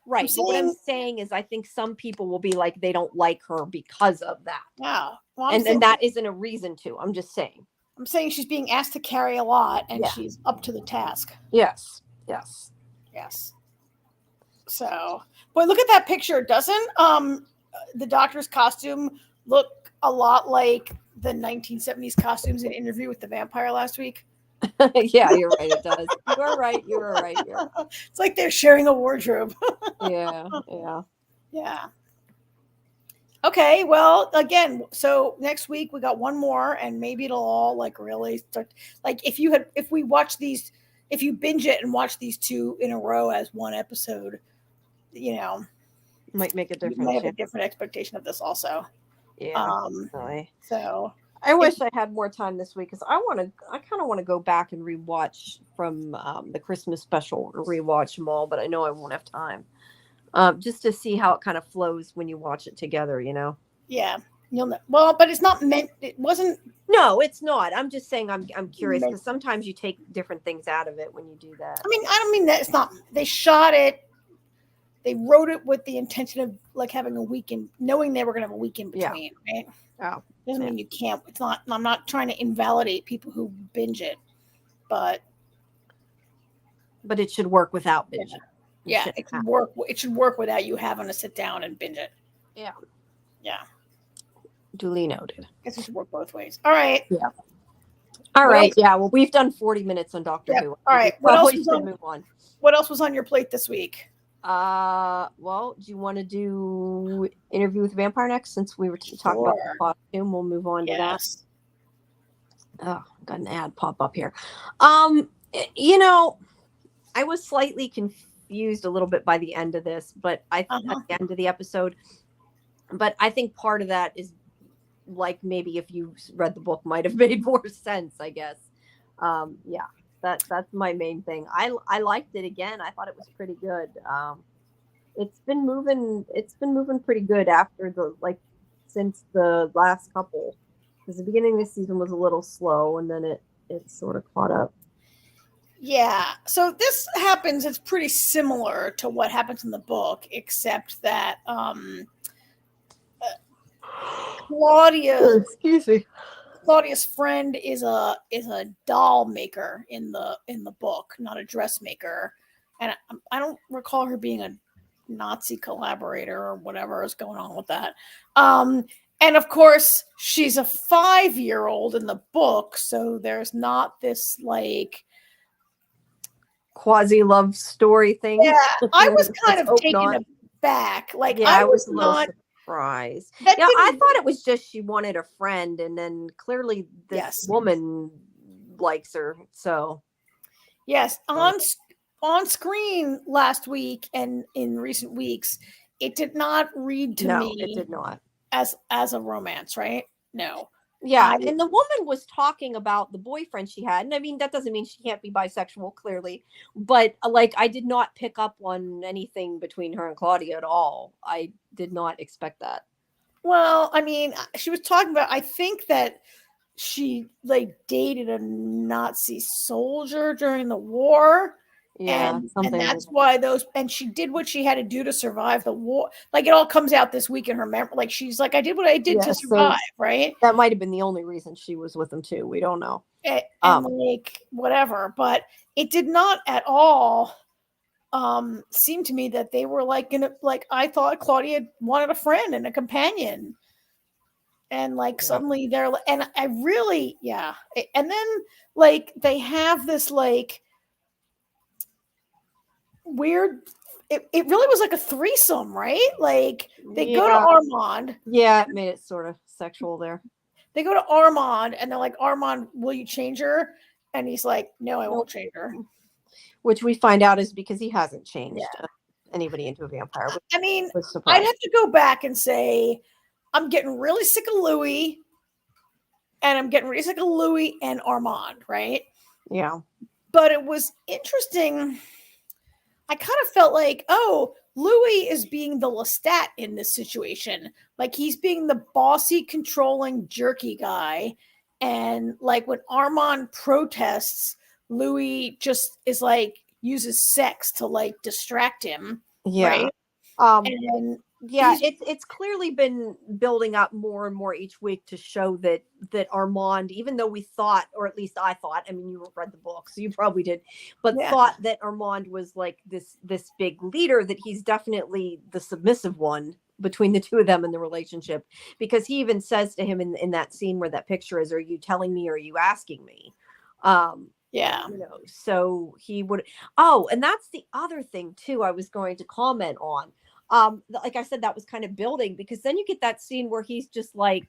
Right. But what I'm saying is, I think some people will be like, they don't like her because of that. Yeah. Well, and that isn't a reason to. I'm just saying. I'm saying she's being asked to carry a lot, and she's up to the task. Yes. So, boy, look at that picture. Doesn't the Doctor's costume look a lot like the 1970s costumes in Interview with the Vampire last week? Yeah, you're right. It does. You're right. It's like they're sharing a wardrobe. Yeah. Okay, well, again, so next week we got one more, and maybe it'll all like really start. Like if you binge it and watch these 2 in a row as one episode, might make a difference. You might have a different expectation of this also. Yeah. So I wish I had more time this week, because I kind of want to go back and rewatch from the Christmas special, or rewatch them all, but I know I won't have time. Just to see how it kind of flows when you watch it together, Yeah, you'll know. Well, but it's not meant. It wasn't. No, it's not. I'm just saying. I'm curious, because sometimes you take different things out of it when you do that. I mean, I don't mean that it's not. They shot it. They wrote it with the intention of like having a weekend, knowing they were going to have a week in between, right? Oh, doesn't mean you can't. It's not. I'm not trying to invalidate people who binge it, but it should work without binging. Yeah, it should work. It should work without you having to sit down and binge it. Yeah. Duly noted. I guess it should work both ways. All right. Yeah. All right. Yeah. Well, we've done 40 minutes on Doctor Who. All right. What else was on your plate this week? Well, do you want to do Interview with the Vampire next? Since we were talking about the Sure. costume, we'll move on to that. Yes. Oh, got an ad pop up here. You know, I was slightly confused a little bit by the end of this, but at the end of the episode. But I think part of that is like maybe if you read the book might have made more sense, I guess. Yeah, that's my main thing. I liked it again. I thought it was pretty good. It's been moving pretty good after since the last couple. Because the beginning of the season was a little slow, and then it sort of caught up. Yeah. So this happens. It's pretty similar to what happens in the book, except that Excuse me. Claudia's friend is a doll maker in the book, not a dressmaker, and I don't recall her being a Nazi collaborator or whatever is going on with that. And of course, she's a 5-year-old in the book, so there's not this like quasi love story thing. Yeah, I was kind of taken aback. Like, yeah, I was not surprised. Yeah, I thought it was just she wanted a friend, and then clearly this woman likes her. So, yes, on screen last week and in recent weeks, it did not read to me. No, it did not as a romance, right? No. Yeah, and the woman was talking about the boyfriend she had, and I mean that doesn't mean she can't be bisexual, clearly, but like I did not pick up on anything between her and Claudia at all. I did not expect that. Well, I mean, she was talking about. I think that she like dated a Nazi soldier during the war. Yeah, and that's why and she did what she had to do to survive the war. Like it all comes out this week in her memory. Like she's like, I did what I did to survive, right? That might have been the only reason she was with him too. We don't know. And like whatever, but it did not at all seem to me that they were like gonna like I thought Claudia wanted a friend and a companion. And like suddenly they're and I really and then like they have this like weird it really was like a threesome, right? Like they go to Armand. Yeah, it made it sort of sexual there. They go to Armand and they're like, Armand, will you change her? And he's like, no, I won't change her. Which we find out is because he hasn't changed anybody into a vampire. I mean, I'd have to go back and say I'm getting really sick of Louis, and I'm getting really sick of Louis and Armand, right? Yeah. But it was interesting. I kind of felt like, oh, Louis is being the Lestat in this situation. Like he's being the bossy, controlling, jerky guy. And like when Armand protests, Louis just is like uses sex to like distract him. Yeah. Right? And yeah, it's clearly been building up more and more each week to show that Armand, even though we thought, or at least I thought, I mean, you read the book, so you probably did, but thought that Armand was like this big leader, that he's definitely the submissive one between the two of them in the relationship, because he even says to him in that scene where that picture is, are you telling me or are you asking me? Yeah. You know, so he would. Oh, and that's the other thing too I was going to comment on. Like I said, that was kind of building, because then you get that scene where he's just like,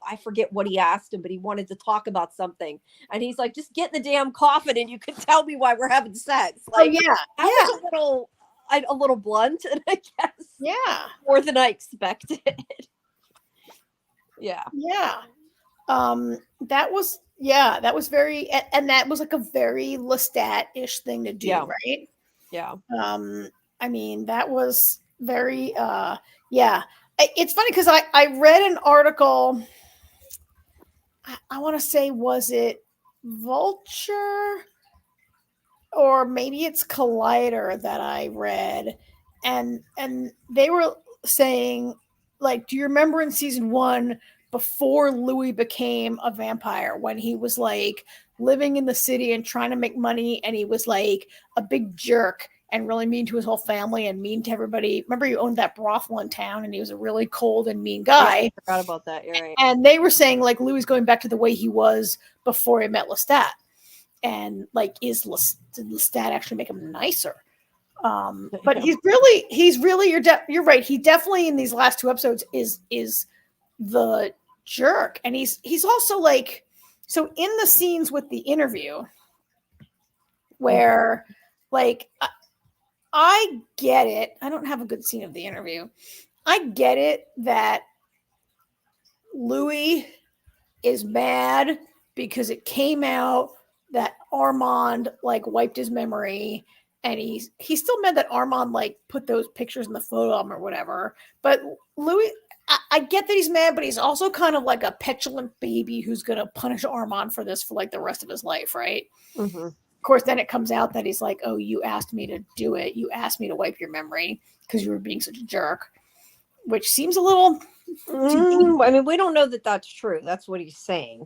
I forget what he asked him, but he wanted to talk about something, and he's like, just get in the damn coffin and you can tell me why we're having sex. Like, that was a little blunt, and I guess more than I expected. Yeah. That was very, and that was like a very Lestat-ish thing to do, right? Yeah. I mean, that was very it's funny because I read an article, I want to say, was it Vulture or maybe it's Collider that I read, and they were saying, like, do you remember in season 1 before Louis became a vampire, when he was like living in the city and trying to make money, and he was like a big jerk and really mean to his whole family and mean to everybody. Remember, he owned that brothel in town, and he was a really cold and mean guy. I forgot about that. You're right. And they were saying like Louis going back to the way he was before he met Lestat, and like did Lestat actually make him nicer? But he's really you're right. He definitely in these last 2 episodes is the jerk, and he's also like, so in the scenes with the interview where like I get it. I don't have a good scene of the interview. I get it that Louis is mad because it came out that Armand like wiped his memory, and he's still mad that Armand like put those pictures in the photo album or whatever. But Louis, I get that he's mad, but he's also kind of like a petulant baby who's gonna punish Armand for this for like the rest of his life, right? Mm-hmm. Of course, then it comes out that he's like, "Oh, you asked me to do it. You asked me to wipe your memory because you were being such a jerk," which seems a little. I mean, we don't know that that's true. That's what he's saying.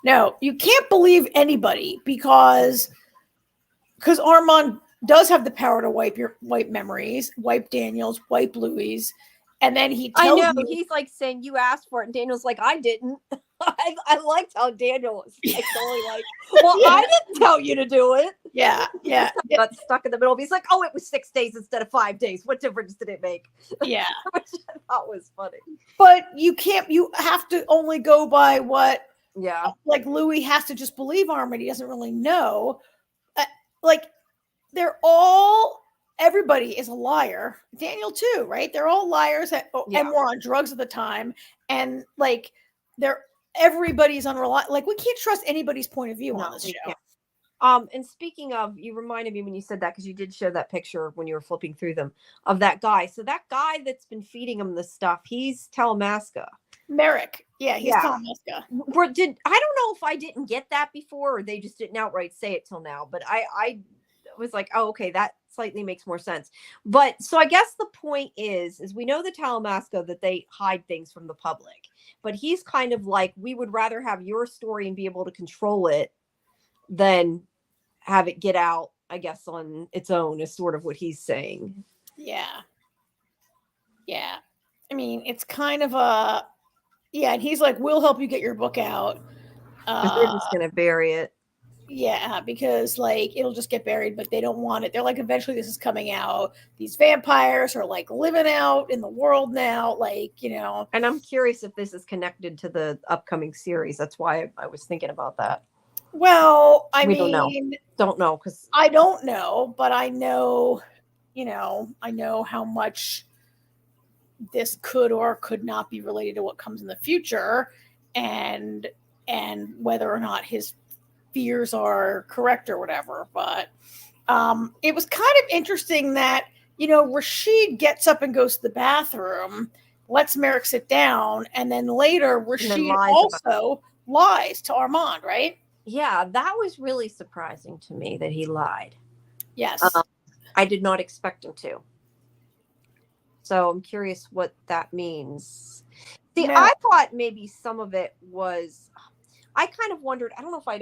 No, you can't believe anybody because Armand does have the power to wipe memories, wipe Daniel's, wipe Louis, and then he tells I know he's like saying you asked for it, and Daniel's like, I didn't. I liked how Daniel was like, totally like, well, yeah. I didn't tell you to do it. Yeah. Got stuck in the middle. He's like, oh, it was 6 days instead of 5 days. What difference did it make? Yeah, which I thought was funny. But you can't. You have to only go by what. Yeah. Like Louis has to just believe Armand. He doesn't really know. Like everybody is a liar. Daniel too, right? They're all liars and were on drugs at the time, and like everybody's unreliable. Like we can't trust anybody's point of view on this show. Can't. And speaking of, you reminded me when you said that, because you did show that picture when you were flipping through them of that guy. So that guy that's been feeding him this stuff, he's Talamasca. Merrick. Yeah, he's Talamasca. I don't know if I didn't get that before, or they just didn't outright say it till now, but I was like, oh, okay, that slightly makes more sense. But so I guess the point is we know the Talamasca that they hide things from the public, but he's kind of like, we would rather have your story and be able to control it than have it get out, I guess, on its own, is sort of what he's saying. Yeah. I mean, it's kind of and he's like, we'll help you get your book out. They're just going to bury it. Yeah, because like it'll just get buried, but they don't want it. They're like, eventually this is coming out. These vampires are like living out in the world now, like, you know. And I'm curious if this is connected to the upcoming series. That's why I was thinking about that. Well, I don't know because I don't know, but I know, I know how much this could or could not be related to what comes in the future, and whether or not his fears are correct or whatever. But it was kind of interesting that, Rashid gets up and goes to the bathroom, lets Merrick sit down, and then later Rashid also lies to Armand, right? Yeah, that was really surprising to me that he lied. Yes. I did not expect him to. So I'm curious what that means. See, I thought maybe some of it was, I kind of wondered, I don't know if I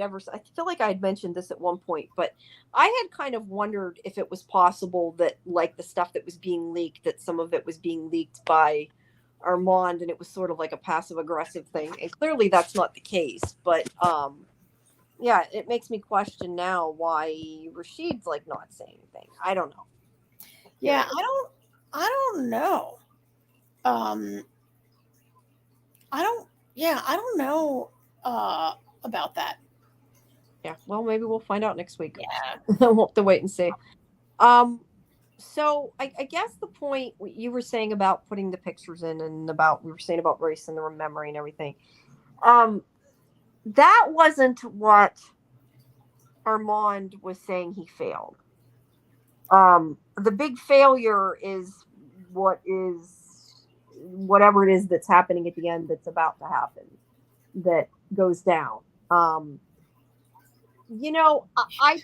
feel like I had mentioned this at one point, but I had kind of wondered if it was possible that like the stuff that was being leaked, that some of it was being leaked by Armand and it was sort of like a passive aggressive thing. And clearly that's not the case, but yeah, it makes me question now why Rashid's like not saying anything. I don't know. Yeah, I don't know. I don't know about that. Yeah, well, maybe we'll find out next week. Yeah. We'll have to wait and see. So I guess the point you were saying about putting the pictures in and we were saying about race and the memory and everything. That wasn't what Armand was saying he failed. The big failure is whatever it is that's happening at the end that's about to happen, that goes down. I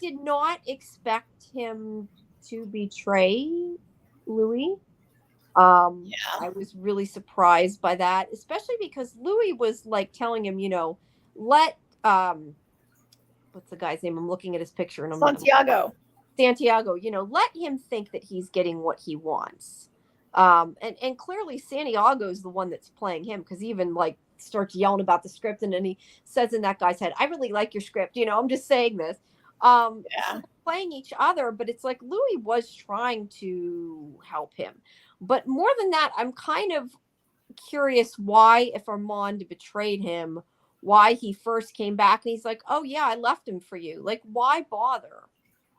did not expect him to betray Louis. I was really surprised by that, especially because Louis was like telling him, let what's the guy's name? I'm looking at his picture and Santiago, let him think that he's getting what he wants. And clearly Santiago's the one that's playing him, because he even like starts yelling about the script, and then he says in that guy's head, I really like your script. I'm just saying this. playing each other, but it's like Louis was trying to help him. But more than that, I'm kind of curious why, if Armand betrayed him, why he first came back and he's like, oh yeah, I left him for you. Like, why bother?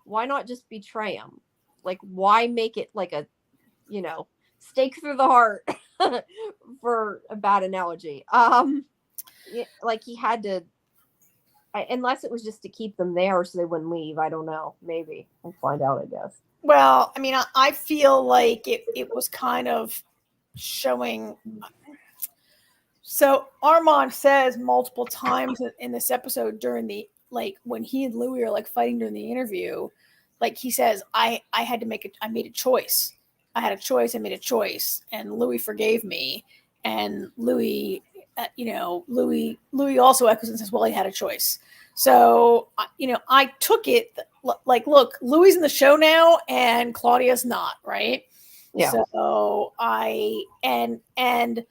Why not just betray him? Like, why make it like a, stake through the heart for a bad analogy? Like he had to, unless it was just to keep them there so they wouldn't leave. I don't know. Maybe we'll find out, I guess. Well, I mean, I feel like it was kind of showing. So Armand says multiple times in this episode during the, like, when he and Louis are like fighting during the interview, like he says, I had to I made a choice. I had a choice. I made a choice, and Louis forgave me. And Louis, Louis also echoes and says, well, he had a choice. So, I took it like, look, Louis in the show now and Claudia's not, right? Yeah. So and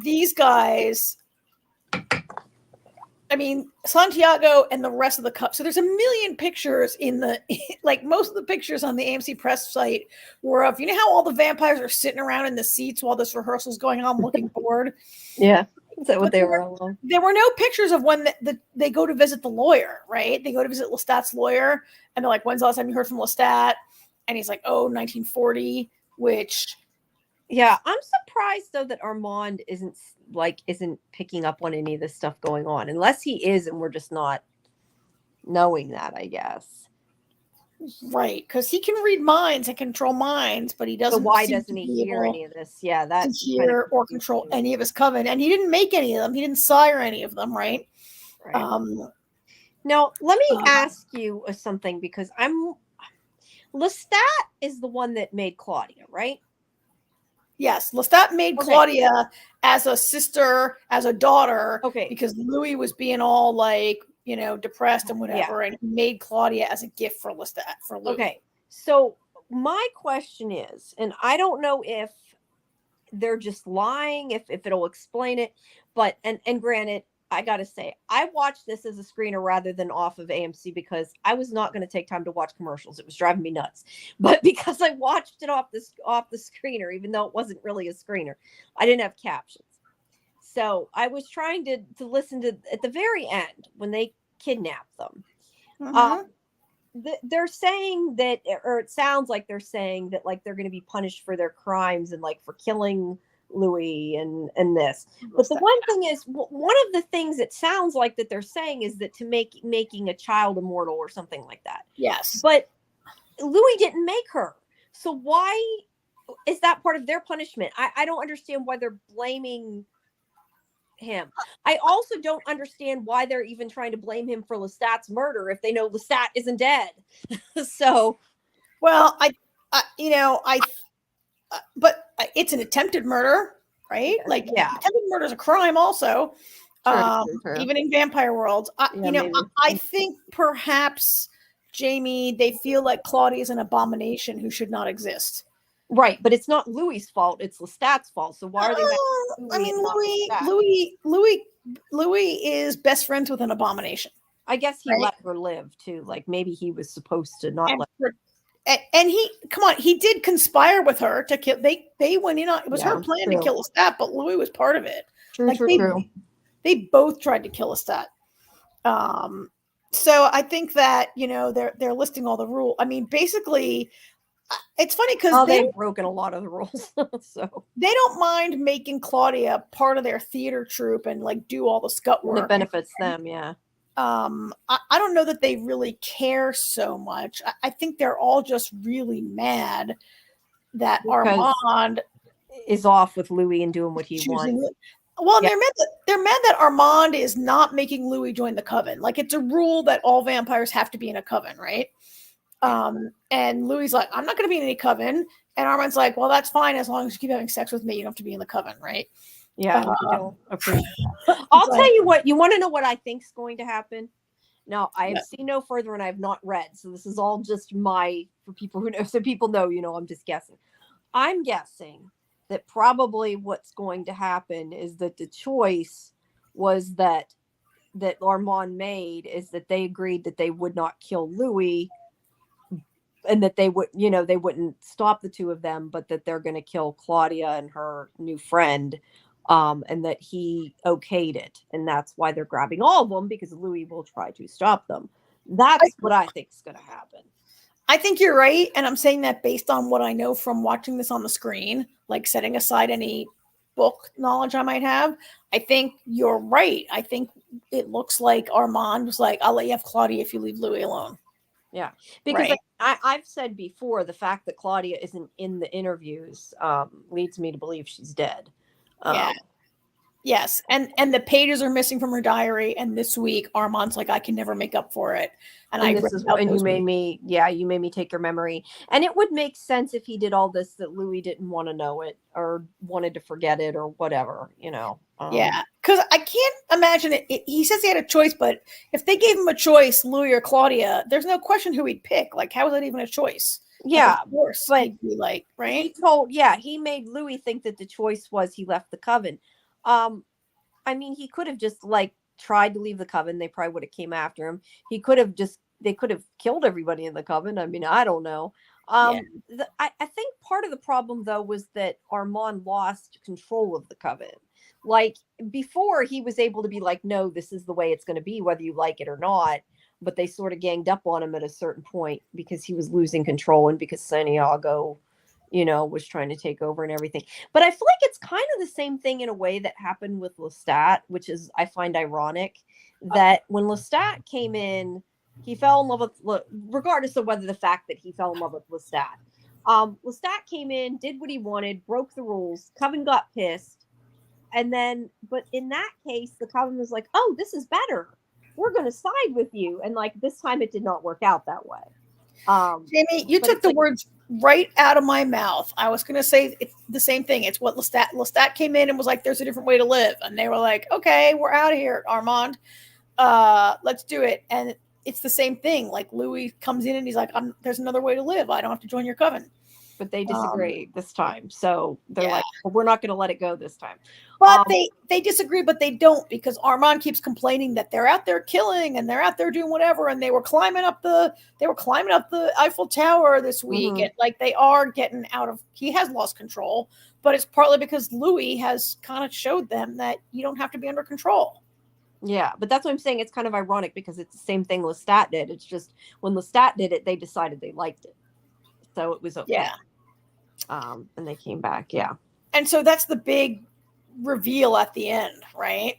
these guys, I mean, Santiago and the rest of the cup. So there's a million pictures in the, like most of the pictures on the AMC press site were of, how all the vampires are sitting around in the seats while this rehearsal is going on looking bored. Yeah. Is that what they were all on? There were no pictures of when they go to visit the lawyer, right? They go to visit Lestat's lawyer and they're like, when's the last time you heard from Lestat? And he's like, 1940, which. Yeah, I'm surprised though that Armand isn't picking up on any of this stuff going on, unless he is, and we're just not knowing that, I guess. Right, because he can read minds and control minds, but he doesn't. So why doesn't he hear any of this? Yeah, that hear or control any of his coven, and he didn't make any of them. He didn't sire any of them, right? Now, let me ask you something, because Lestat is the one that made Claudia, right? Yes, Lestat made Claudia as a sister, as a daughter, because Louis was being all like, depressed and whatever, and he made Claudia as a gift for Lestat, for Louis. Okay, so my question is, and I don't know if they're just lying, if it'll explain it, but, and granted, I gotta say, I watched this as a screener rather than off of AMC, because I was not going to take time to watch commercials. It was driving me nuts. But because I watched it off the screener, even though it wasn't really a screener, I didn't have captions. So I was trying to listen to, at the very end, when they kidnap them. They're saying that, or it sounds like they're saying that, like, they're going to be punished for their crimes and like for killing Louis and this. But the one thing is, one of the things it sounds like that they're saying is that to making a child immortal or something like that. Yes. But Louis didn't make her. So why is that part of their punishment? I don't understand why they're blaming him. I also don't understand why they're even trying to blame him for Lestat's murder if they know Lestat isn't dead. So, well, but it's an attempted murder, right? Like, attempted murder is a crime also. True. Even in vampire worlds. I think perhaps, Jamie, they feel like Claudia is an abomination who should not exist. Right, but it's not Louis' fault, it's Lestat's fault. So why are they Louis is best friends with an abomination. I guess he let her live too. Like, maybe he was supposed to not let her. And he did conspire with her to kill. They went in on, it was her plan to kill Lestat, but Louis was part of it. True. They both tried to kill Lestat. So I think that, they're listing all the rules. I mean, basically, it's funny because they've broken a lot of the rules. So they don't mind making Claudia part of their theater troupe and like do all the scut work. It benefits them, yeah. I don't know that they really care so much. I think they're all just really mad that Armand is off with Louis and doing what he wants. Well, they're mad that Armand is not making Louis join the coven. Like, it's a rule that all vampires have to be in a coven, right? And Louis like, I'm not going to be in any coven. And Armand's like, well, that's fine as long as you keep having sex with me. You don't have to be in the coven, right? Yeah, I don't appreciate that. I'll tell you what. You want to know what I think's going to happen? Now, I have seen no further, and I have not read, so this is all just for people who know. So people know, I'm just guessing. I'm guessing that probably what's going to happen is that the choice was that that Armand made is that they agreed that they would not kill Louis, and that they would, they wouldn't stop the two of them, but that they're going to kill Claudia and her new friend, and that he okayed it, and that's why they're grabbing all of them, because Louis will try to stop them. That's what I think is going to happen. I think you're right, and I'm saying that based on what I know from watching this on the screen, like setting aside any book knowledge I might have. I think you're right. I think it looks like Armand was like, I'll let you have Claudia if you leave Louis alone. Yeah, because right. I've said before, the fact that Claudia isn't in the interviews leads me to believe she's dead. Yeah. Yes, and the pages are missing from her diary, and this week Armand's like, I can never make up for it. And you made me take your memory. And it would make sense if he did all this that Louis didn't want to know it or wanted to forget it or whatever, Yeah, because I can't imagine it. He says he had a choice, but if they gave him a choice, Louis or Claudia, there's no question who he'd pick. Like, how is that even a choice? Yeah, like, of course, but he'd be like, right? He made Louis think that the choice was he left the coven. I mean, he could have just tried to leave the coven. They probably would have came after him. They could have killed everybody in the coven. I mean, I don't know. I think part of the problem, though, was that Armand lost control of the coven. Like, before, he was able to be like, no, this is the way it's going to be, whether you like it or not. But they sort of ganged up on him at a certain point because he was losing control, and because Santiago, was trying to take over and everything. But I feel like it's kind of the same thing in a way that happened with Lestat, which is, I find ironic, that when Lestat came in, he fell in love with, regardless of whether the fact that he fell in love with Lestat. Lestat came in, did what he wanted, broke the rules. Coven got pissed. And then, but in that case, the Coven was like, oh, this is better. We're going to side with you. And this time it did not work out that way. Jamie, you took the words right out of my mouth. I was going to say it's the same thing. It's what Lestat came in and was like, there's a different way to live. And they were like, okay, we're out of here, Armand. Let's do it. And it's the same thing. Like, Louis comes in and he's like, there's another way to live. I don't have to join your coven. But they disagree this time. So they're like, well, we're not going to let it go this time. But they disagree, but they don't, because Armand keeps complaining that they're out there killing and they're out there doing whatever, and they were climbing up the Eiffel Tower this week, and they are getting out of. He has lost control, but it's partly because Louis has kind of showed them that you don't have to be under control. Yeah, but that's what I'm saying. It's kind of ironic because it's the same thing Lestat did. It's just when Lestat did it, they decided they liked it, so it was okay. Yeah. And they came back. Yeah. And so that's the big reveal at the end, right?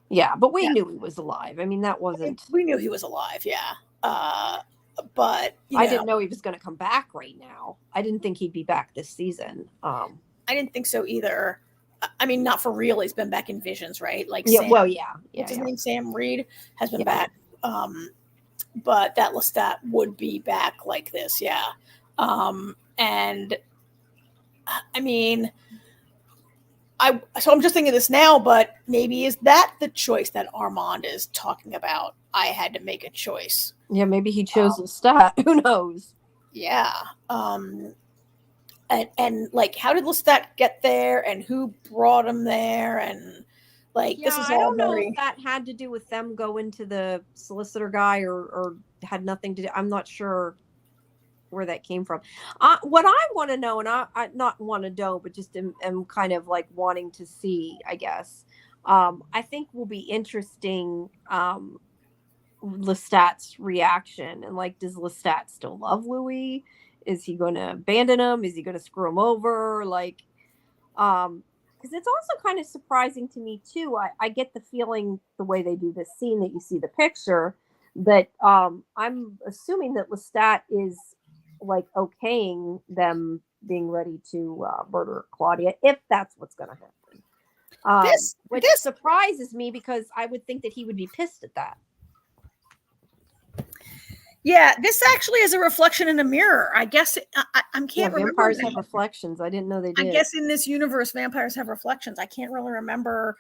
Yeah, but we knew he was alive. I mean, that wasn't. We knew he was alive. Yeah. But I didn't know he was going to come back right now. I didn't think he'd be back this season. I didn't think so either. I mean, not for real. He's been back in visions, right? Like, yeah. Sam, Well, yeah. What's his name? Sam Reed has been back. But that Lestat would be back like this. Yeah. And I mean, so I'm just thinking this now, but maybe is that the choice that Armand is talking about? I had to make a choice. Yeah, maybe he chose Lestat. Who knows? Yeah. And how did Lestat get there, and who brought him there, and this is all I don't know if that had to do with them going to the solicitor guy or had nothing to do. I'm not sure where that came from. What I want to know, and I not want to know, but just am kind of wanting to see, I guess. I think will be interesting. Lestat's reaction, and does Lestat still love Louis? Is he going to abandon him? Is he going to screw him over? Because it's also kind of surprising to me too. I get the feeling, the way they do this scene, that you see the picture, that I'm assuming that Lestat is okaying them being ready to murder Claudia, if that's what's going to happen. Which surprises me, because I would think that he would be pissed at that. Yeah, this actually is a reflection in a mirror. I guess I can't remember. Vampires have reflections. I didn't know they did. I guess in this universe, vampires have reflections. I can't really remember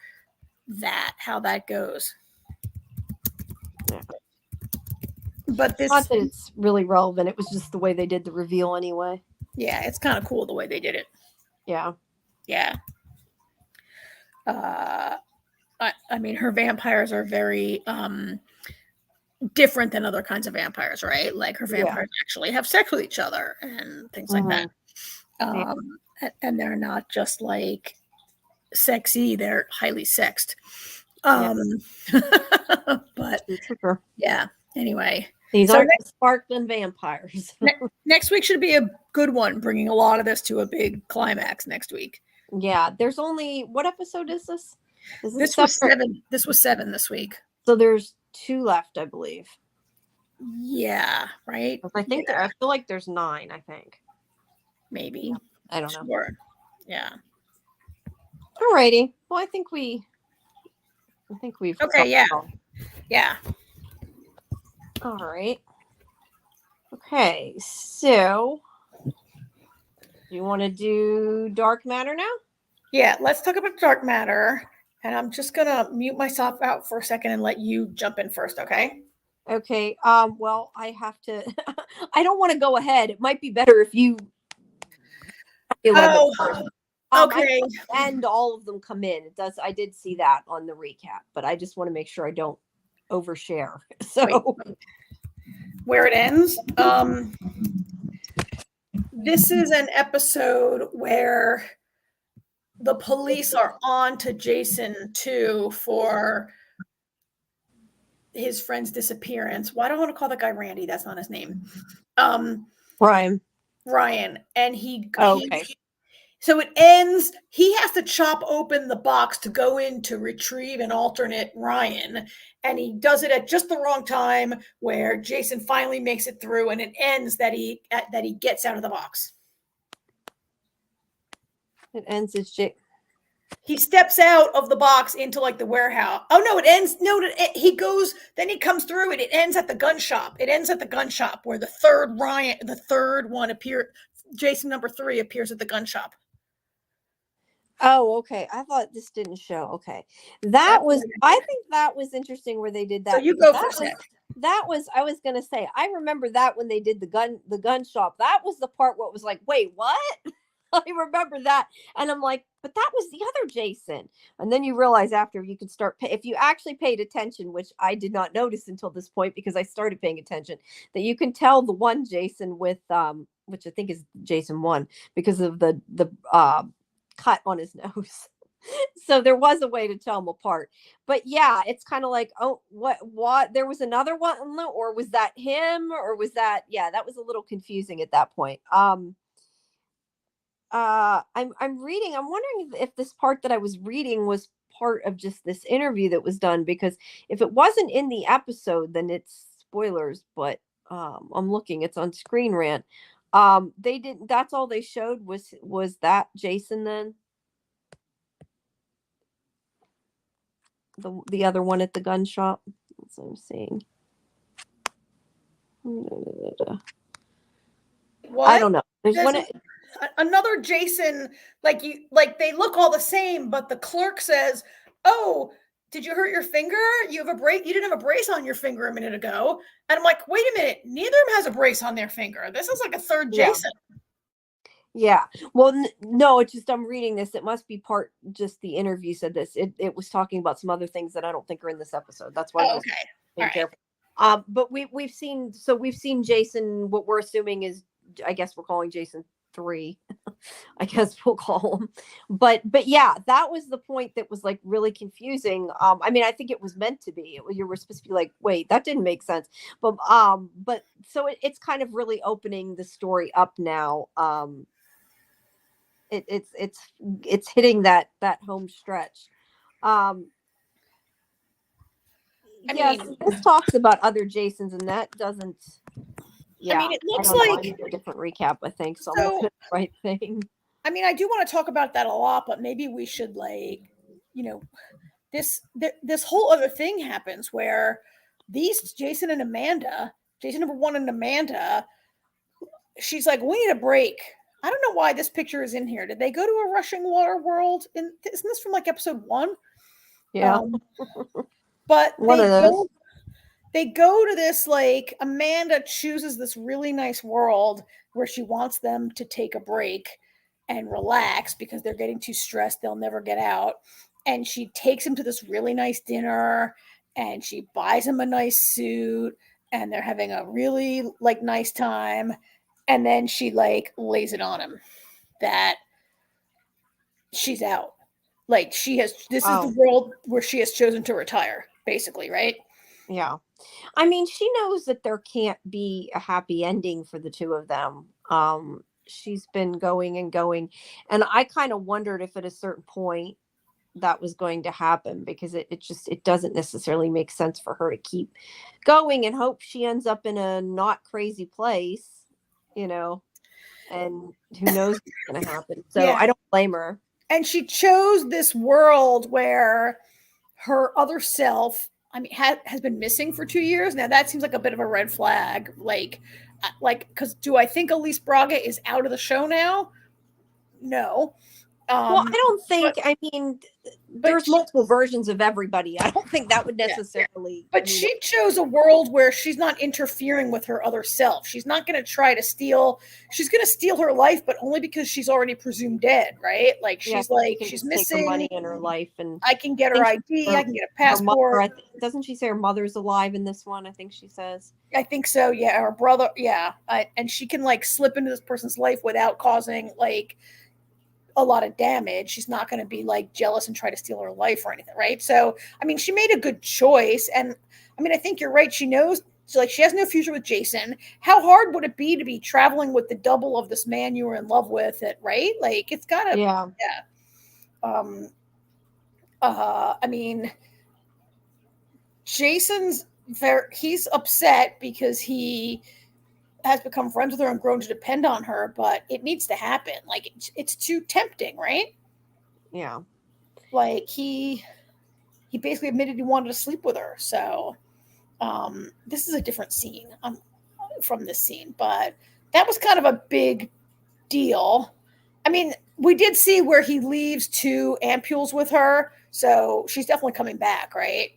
how that goes. Yeah. But this, not that it's really relevant. It was just the way they did the reveal anyway. Yeah, it's kind of cool the way they did it. Yeah. Yeah. I mean, her vampires are very different than other kinds of vampires, right? Like her vampires actually have sex with each other and things like that. And they're not just like sexy, they're highly sexed. But yeah, anyway. These aren't sparkling vampires. Next week should be a good one, bringing a lot of this to a big climax next week. Yeah, there's only, what episode is this? This was 7. This was 7 this week. So there's 2 left, I believe. Yeah, right. I think I feel like there's 9. I think maybe. I don't know. Yeah. Alrighty. Well, I think we've. Okay. Yeah. Yeah. All right. Okay. So, you want to do dark matter now? Yeah. Let's talk about dark matter. And I'm just gonna mute myself out for a second and let you jump in first. Okay. Okay. Well, I have to. I don't want to go ahead. It might be better if you. Okay. And all of them come in. It does. I did see that on the recap, but I just want to make sure I don't overshare. So where it ends. This is an episode where the police are on to Jason too for his friend's disappearance. Why do I want to call that guy Randy? That's not his name. Ryan. And so it ends, he has to chop open the box to go in to retrieve an alternate Ryan. And he does it at just the wrong time where Jason finally makes it through, and it ends that he gets out of the box. It ends as he steps out of the box into like the warehouse. Oh no, it ends. No, he goes, then he comes through it. It ends at the gun shop. It ends at the gun shop where the third one appeared. Jason number 3 appears at the gun shop. Oh, okay. I thought this didn't show. Okay. I think that was interesting where they did that. So you go first. I was going to say, I remember that when they did the gun shop, that was the part where it was like, wait, what? I remember that. And I'm like, but that was the other Jason. And then you realize after you could start, if you actually paid attention, which I did not notice until this point, because I started paying attention, that you can tell the one Jason with, which I think is Jason 1 because of the cut on his nose. So there was a way to tell them apart. But yeah, it's kind of like, oh, what there was another one, or was that him, or was that, that was a little confusing at that point. I'm reading, I'm wondering if this part that I was reading was part of just this interview that was done, because if it wasn't in the episode, then it's spoilers, but I'm looking, it's on Screen Rant. They didn't, that's all they showed was that Jason then? The other one at the gun shop. That's what I'm seeing. What? I don't know. There's another Jason, like they look all the same, but the clerk says, "Oh, did you hurt your finger? You didn't have a brace on your finger a minute ago." And I'm like, wait a minute, neither of them has a brace on their finger. This is like a third Jason. Yeah. Well, no, it's just, I'm reading this. It must be part, just the interview said this. It was talking about some other things that I don't think are in this episode. That's why I was being careful. But we've seen Jason, what we're assuming is, I guess we're calling Jason 3. I guess we'll call him. But yeah, that was the point that was like really confusing. I mean, I think it was meant to be. You were supposed to be like, wait, that didn't make sense. But so it's kind of really opening the story up now. It's hitting that home stretch. This talks about other Jasons, and that doesn't. Yeah, I mean, it looks like a different recap, I think. So I'm looking at the right thing. I mean, I do want to talk about that a lot, but maybe we should, like, this whole other thing happens where these Jason number 1 and Amanda, she's like, we need a break. I don't know why this picture is in here. Did they go to a rushing water world? Isn't this from like episode 1? Yeah. But they go to this, like, Amanda chooses this really nice world where she wants them to take a break and relax because they're getting too stressed. They'll never get out. and she takes him to this really nice dinner, and she buys him a nice suit, and they're having a really like nice time, and then she like lays it on him that she's out. Like this is the world where she has chosen to retire, basically, right? Yeah. I mean, she knows that there can't be a happy ending for the two of them. She's been going and going, and I kind of wondered if at a certain point that was going to happen, because it doesn't necessarily make sense for her to keep going and hope she ends up in a not crazy place, you know, and who knows what's going to happen. So Yeah. I don't blame her. And she chose this world where her other self, I mean, has been missing for 2 years. Now that seems like a bit of a red flag. Like, because do I think Elise Braga is out of the show now? No. Well, I don't think. But, I mean, there's multiple versions of everybody. I don't think that would necessarily. But she chose a world where she's not interfering with her other self. She's not going to try to steal. She's going to steal her life, but only because she's already presumed dead, right? Like she's she's missing take her money in her life, and I can get her ID. I can get a passport. Doesn't she say her mother's alive in this one? I think she says. I think so. Yeah, her brother. Yeah, and she can like slip into this person's life without causing like a lot of damage. She's not going to be like jealous and try to steal her life or anything, right? So, I mean, she made a good choice, and I mean, I think you're right. She knows, like, she has no future with Jason. How hard would it be to be traveling with the double of this man you were in love with? It right? Like, it's gotta, yeah. I mean, Jason's he's upset because he has become friends with her and grown to depend on her, but it needs to happen. Like it's too tempting, right? Yeah. Like he basically admitted he wanted to sleep with her. So this is a different scene from this scene, but that was kind of a big deal. I mean, we did see where he leaves 2 ampules with her, so she's definitely coming back, right?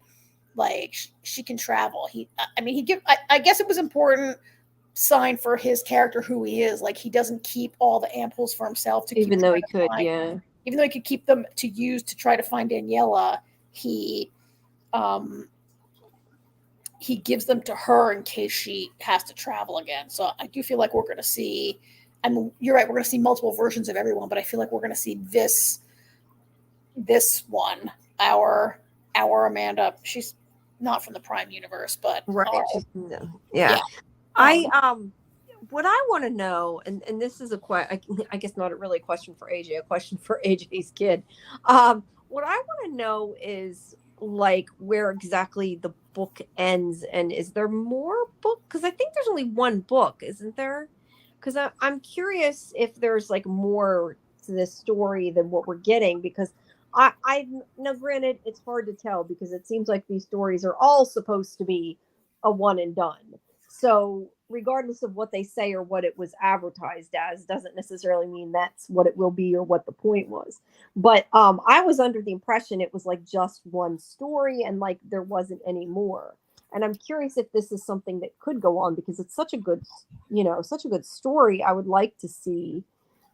Like she can travel. I guess it was important sign for his character who he is. Like he doesn't keep all the ampules for himself to even though he could, yeah. Even though he could keep them to use to try to find Daniela, he gives them to her in case she has to travel again. So I do feel like we're going to see. I mean, you're right. We're going to see multiple versions of everyone, but I feel like we're going to see this one, our Amanda. She's not from the Prime universe, but right. Yeah. What I want to know, and this is I guess not really a question for AJ, a question for AJ's kid. What I want to know is like where exactly the book ends, and is there more book? Because I think there's only one book, isn't there? Because I'm curious if there's like more to this story than what we're getting, because I now granted it's hard to tell because it seems like these stories are all supposed to be a one and done. So regardless of what they say or what it was advertised as doesn't necessarily mean that's what it will be or what the point was. But I was under the impression it was like just one story and like there wasn't any more. And I'm curious if this is something that could go on because it's such a good, such a good story. I would like to see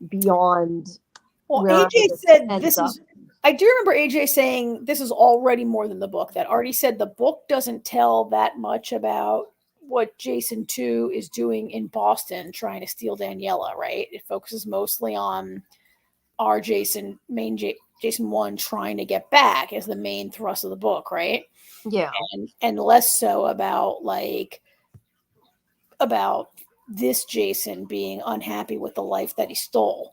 beyond. Well, AJ said this is. I do remember AJ saying this is already more than the book. That already said the book doesn't tell that much about what Jason 2 is doing in Boston trying to steal Daniela, right? It focuses mostly on our Jason 1 trying to get back as the main thrust of the book, right? Yeah. And less so about this Jason being unhappy with the life that he stole.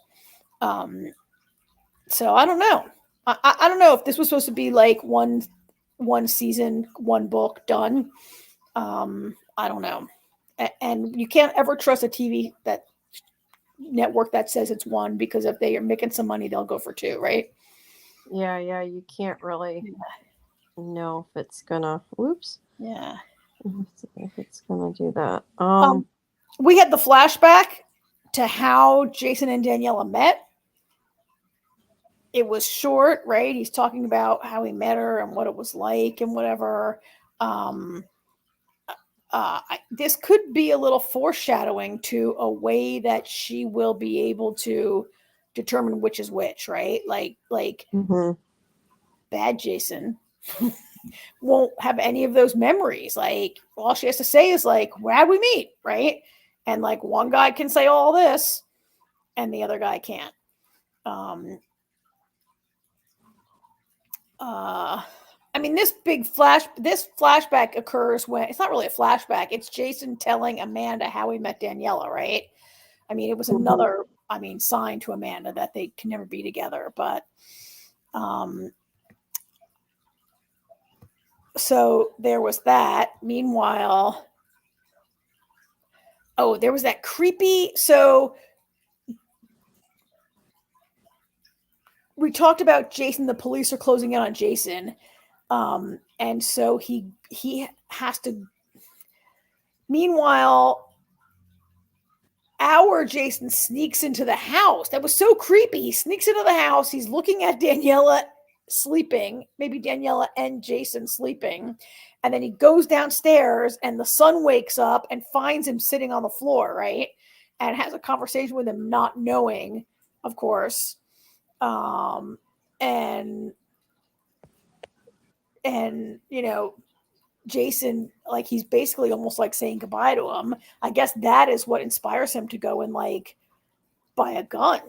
So I don't know. I don't know if this was supposed to be like one season, one book done. I don't know. And you can't ever trust a TV network that says it's one, because if they are making some money, they'll go for 2, right? Yeah. You can't really know if it's gonna. Whoops. Yeah. If it's gonna do that. We had the flashback to how Jason and Daniela met. It was short, right? He's talking about how he met her and what it was like and whatever. This could be a little foreshadowing to a way that she will be able to determine which is which, right? Like mm-hmm. bad Jason won't have any of those memories. Like, all she has to say is like, where'd we meet, right? And like, one guy can say all this and the other guy can't. I mean, this flashback occurs when it's not really a flashback. It's Jason telling Amanda how he met Daniela, right? I mean, it was another, sign to Amanda that they can never be together. But, so there was that. Meanwhile, there was that creepy. So we talked about Jason. The police are closing in on Jason. And so he has to. Meanwhile, our Jason sneaks into the house. That was so creepy. He sneaks into the house. He's looking at Daniela sleeping, maybe Daniela and Jason sleeping. And then he goes downstairs and the son wakes up and finds him sitting on the floor, right? And has a conversation with him, not knowing, of course. And Jason, like, he's basically almost like saying goodbye to him. I guess that is what inspires him to go and like buy a gun.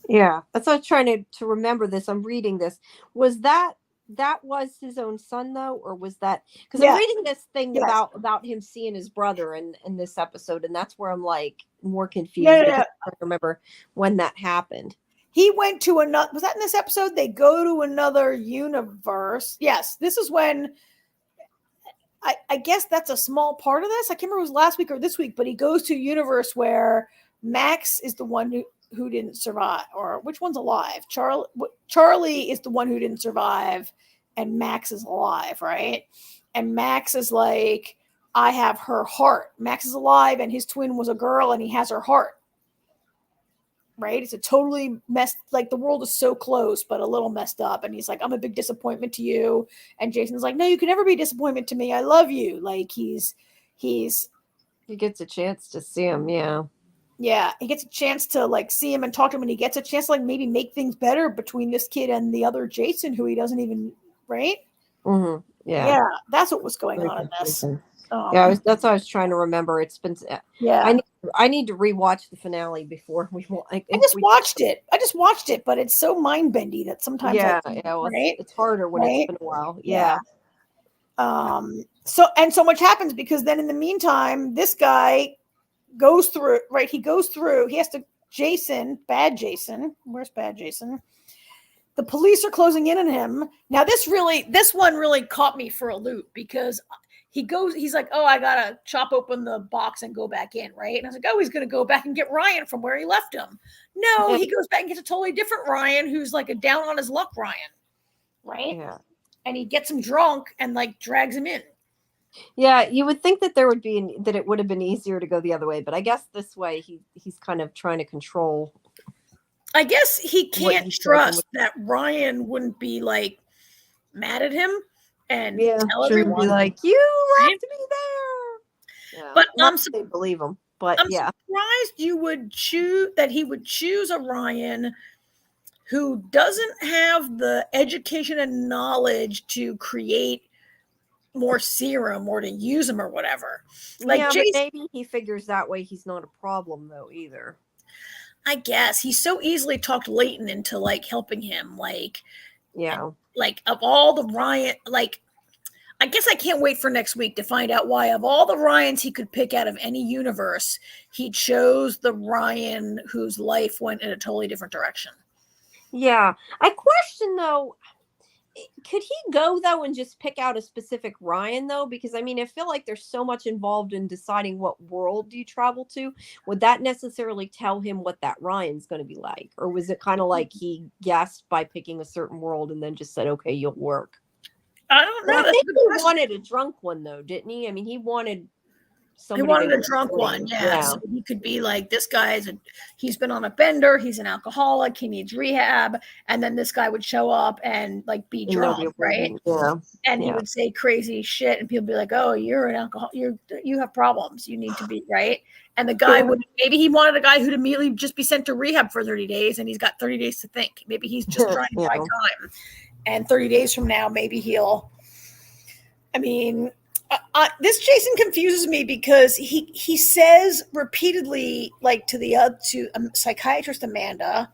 Yeah, that's what I was trying to remember this. I'm reading this. Was that was his own son though, or was that because I'm reading this thing about him seeing his brother in this episode, and that's where I'm like more confused. I can't remember when that happened. He went to another. Was that in this episode? They go to another universe. Yes, this is when. I guess that's a small part of this. I can't remember if it was last week or this week, but he goes to a universe where Max is the one who didn't survive, or which one's alive? Charlie is the one who didn't survive, and Max is alive, right? And Max is like, I have her heart. Max is alive, and his twin was a girl, and he has her heart. Right? It's a totally messed, like the world is so close, but a little messed up. And he's like, I'm a big disappointment to you. And Jason's like, no, you can never be a disappointment to me. I love you. Like he gets a chance to see him. Yeah. Yeah. He gets a chance to like see him and talk to him. And he gets a chance to like maybe make things better between this kid and the other Jason who he doesn't even, right? Mm-hmm. Yeah. Yeah. That's what was going on in this. That's what I was trying to remember. It's been, I need to rewatch the finale before we. I just watched it, but it's so mind bendy that sometimes, it's harder when it's been a while. Yeah. So much happens because then in the meantime, this guy goes through. Right, he goes through. He has to. Bad Jason. Where's bad Jason? The police are closing in on him. Now this one really caught me for a loop because. He's like, oh, I gotta chop open the box and go back in, right? And I was like, oh, he's gonna go back and get Ryan from where he left him. No, he goes back and gets a totally different Ryan who's like a down on his luck Ryan, right? Yeah. And he gets him drunk and like drags him in. Yeah, you would think that it would have been easier to go the other way, but I guess this way he's kind of trying to control. I guess he can't trust that Ryan wouldn't be like mad at him. And tell everyone, be like, you left me there. Yeah. But they believe him. But I'm surprised you would choose that he would choose a Ryan who doesn't have the education and knowledge to create more serum or to use them or whatever. Like but maybe he figures that way he's not a problem though either. I guess he's so easily talked Leighton into like helping him. Like, like of all the Ryan, like I guess I can't wait for next week to find out why of all the Ryans he could pick out of any universe, he chose the Ryan whose life went in a totally different direction. Yeah. I question though, could he go though and just pick out a specific Ryan though? Because I mean, I feel like there's so much involved in deciding what world you travel to. Would that necessarily tell him what that Ryan's going to be like? Or was it kind of like he guessed by picking a certain world and then just said, okay, you'll work? I don't know. I think he wanted a drunk one though, didn't he? I mean, he wanted He wanted a drunk one, yeah. So he could be like, this guy's he's been on a bender, he's an alcoholic, he needs rehab, and then this guy would show up and like be drunk, right? Yeah. And he would say crazy shit, and people would be like, "Oh, you're an alcoholic. You have problems. You need to be right." And the guy would, maybe he wanted a guy who'd immediately just be sent to rehab for 30 days, and he's got 30 days to think. Maybe he's just trying to buy time, and 30 days from now, maybe he'll. I mean, this Jason confuses me because he says repeatedly, like to psychiatrist Amanda,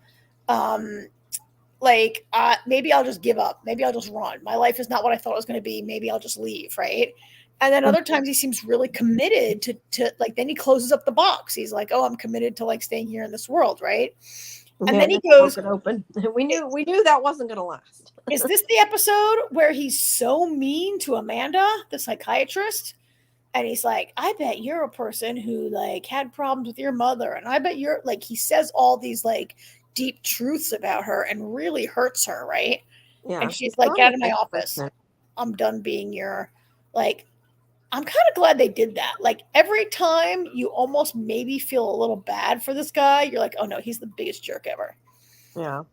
like maybe I'll just give up. Maybe I'll just run. My life is not what I thought it was going to be. Maybe I'll just leave, right? And then other times he seems really committed to like, then he closes up the box. He's like, oh, I'm committed to like staying here in this world, right? And then he goes open. We knew that wasn't going to last. Is this the episode where he's so mean to Amanda, the psychiatrist? And he's like, I bet you're a person who like had problems with your mother. And I bet you're like, he says all these like deep truths about her and really hurts her, right? Yeah. And she's like, get out of my office. I'm done being your, like, I'm kind of glad they did that. Like every time you almost maybe feel a little bad for this guy, you're like, oh no, he's the biggest jerk ever. Yeah.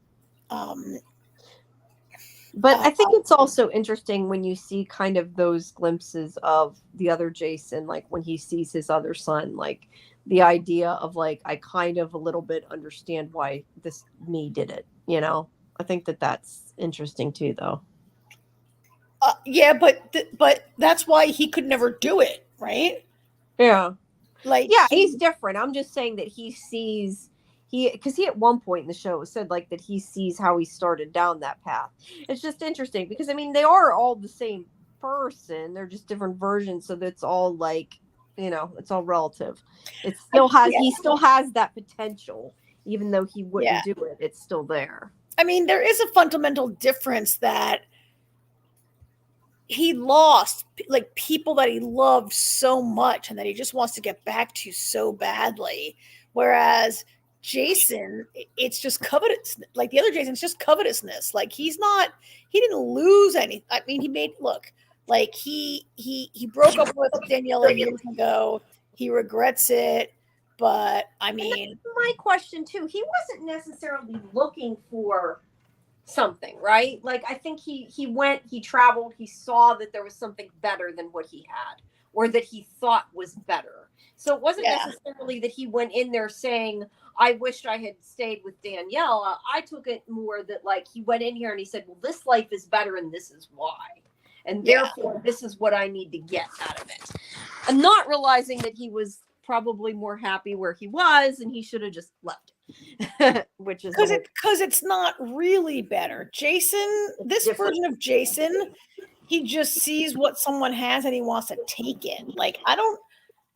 But I think it's also interesting when you see kind of those glimpses of the other Jason, like when he sees his other son, like the idea of like, I kind of a little bit understand why this me did it, you know? I think that's interesting too, though. Yeah, but that's why he could never do it, right? Yeah. Like, yeah, he's different. I'm just saying that he sees because he at one point in the show said like that he sees how he started down that path. It's just interesting because I mean they are all the same person. They're just different versions, so that's all like, you know, it's all relative. It still has he still has that potential, even though he wouldn't do it. It's still there. I mean, there is a fundamental difference that he lost like people that he loved so much and that he just wants to get back to so badly. Whereas Jason, it's just covetous. Like the other Jason's just covetousness. Like he didn't lose any. I mean, he made, look, like he broke up with Daniela years ago. He regrets it. But I mean, my question too, he wasn't necessarily looking for something, right? Like I think he went, he traveled, he saw that there was something better than what he had, or that he thought was better. So it wasn't necessarily that he went in there saying, I wished I had stayed with Daniela. I took it more that like he went in here and he said, well, this life is better and this is why. And therefore this is what I need to get out of it. And not realizing that he was probably more happy where he was and he should have just left. Which is because it's not really better. Jason, this version of Jason, he just sees what someone has and he wants to take it. Like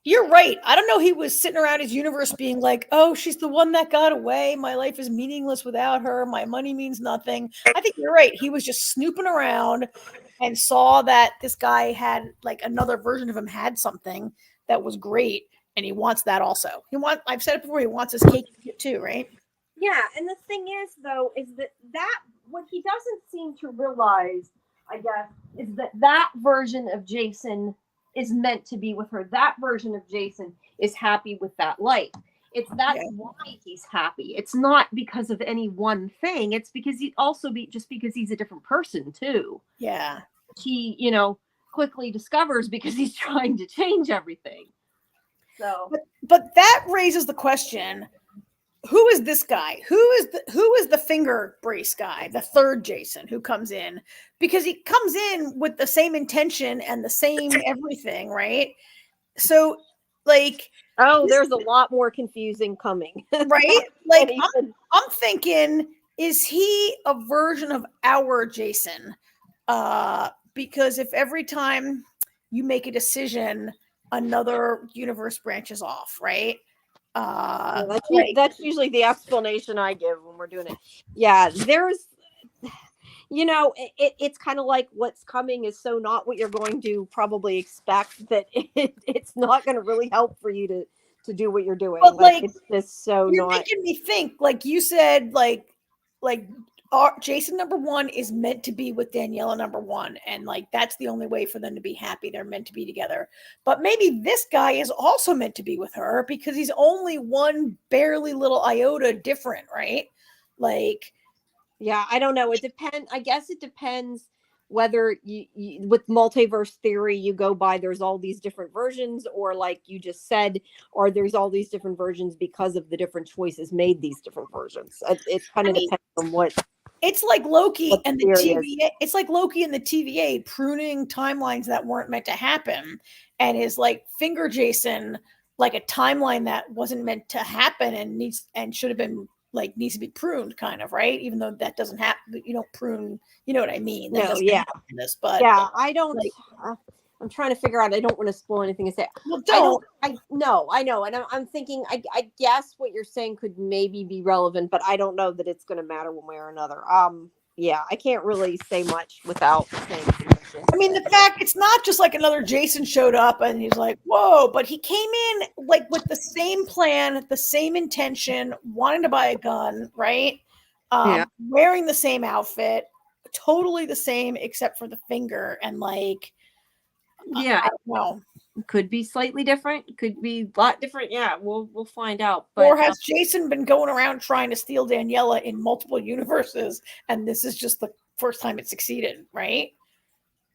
you're right. I don't know. He was sitting around his universe being like, oh, she's the one that got away. My life is meaningless without her. My money means nothing. I think you're right. He was just snooping around and saw that this guy had like another version of him had something that was great. And he wants that also. I've said it before, he wants his cake too, right? Yeah, and the thing is, though, is that what he doesn't seem to realize, I guess, is that version of Jason is meant to be with her. That version of Jason is happy with that life. That's why he's happy. It's not because of any one thing. It's because just because he's a different person too. Yeah. He, you know, quickly discovers because he's trying to change everything. So, but that raises the question: who is this guy? Who is the finger brace guy? The third Jason who comes in, because he comes in with the same intention and the same everything, right? So, like, there's a lot more confusing coming, right? Like, I'm thinking, is he a version of our Jason? Because if every time you make a decision, another universe branches off, right? That's usually the explanation I give when we're doing it. Yeah, there's, you know, it's kind of like what's coming is so not what you're going to probably expect, that it's not going to really help for you to do what you're doing. But like it's just so you're making me think, like you said, like Jason number 1 is meant to be with Daniela number 1, and like that's the only way for them to be happy. They're meant to be together. But maybe this guy is also meant to be with her because he's only one barely little iota different, right? Like, yeah, I don't know. It depends. I guess it depends whether you with multiverse theory you go by there's all these different versions, or like you just said, or there's all these different versions because of the different choices made these different versions. It kind of depends on what. It's like Loki and the TVA. It's like Loki and the TVA pruning timelines that weren't meant to happen, and is like finger Jason like a timeline that wasn't meant to happen and should have been like needs to be pruned, kind of, right? Even though that doesn't happen, you don't prune. You know what I mean? That No, yeah. this, but yeah, I don't. Like, I'm trying to figure out. I don't want to spoil anything and say. Well, don't. I know, and I'm thinking. I guess what you're saying could maybe be relevant, but I don't know that it's going to matter one way or another. Yeah, I can't really say much without saying something. I mean, the fact it's not just like another Jason showed up and he's like, whoa, but he came in like with the same plan, the same intention, wanting to buy a gun, right? Wearing the same outfit, totally the same except for the finger, and like, yeah, I don't know. Could be slightly different, could be a lot different. Yeah, we'll find out. But, or has Jason been going around trying to steal Daniela in multiple universes, and this is just the first time it succeeded, right?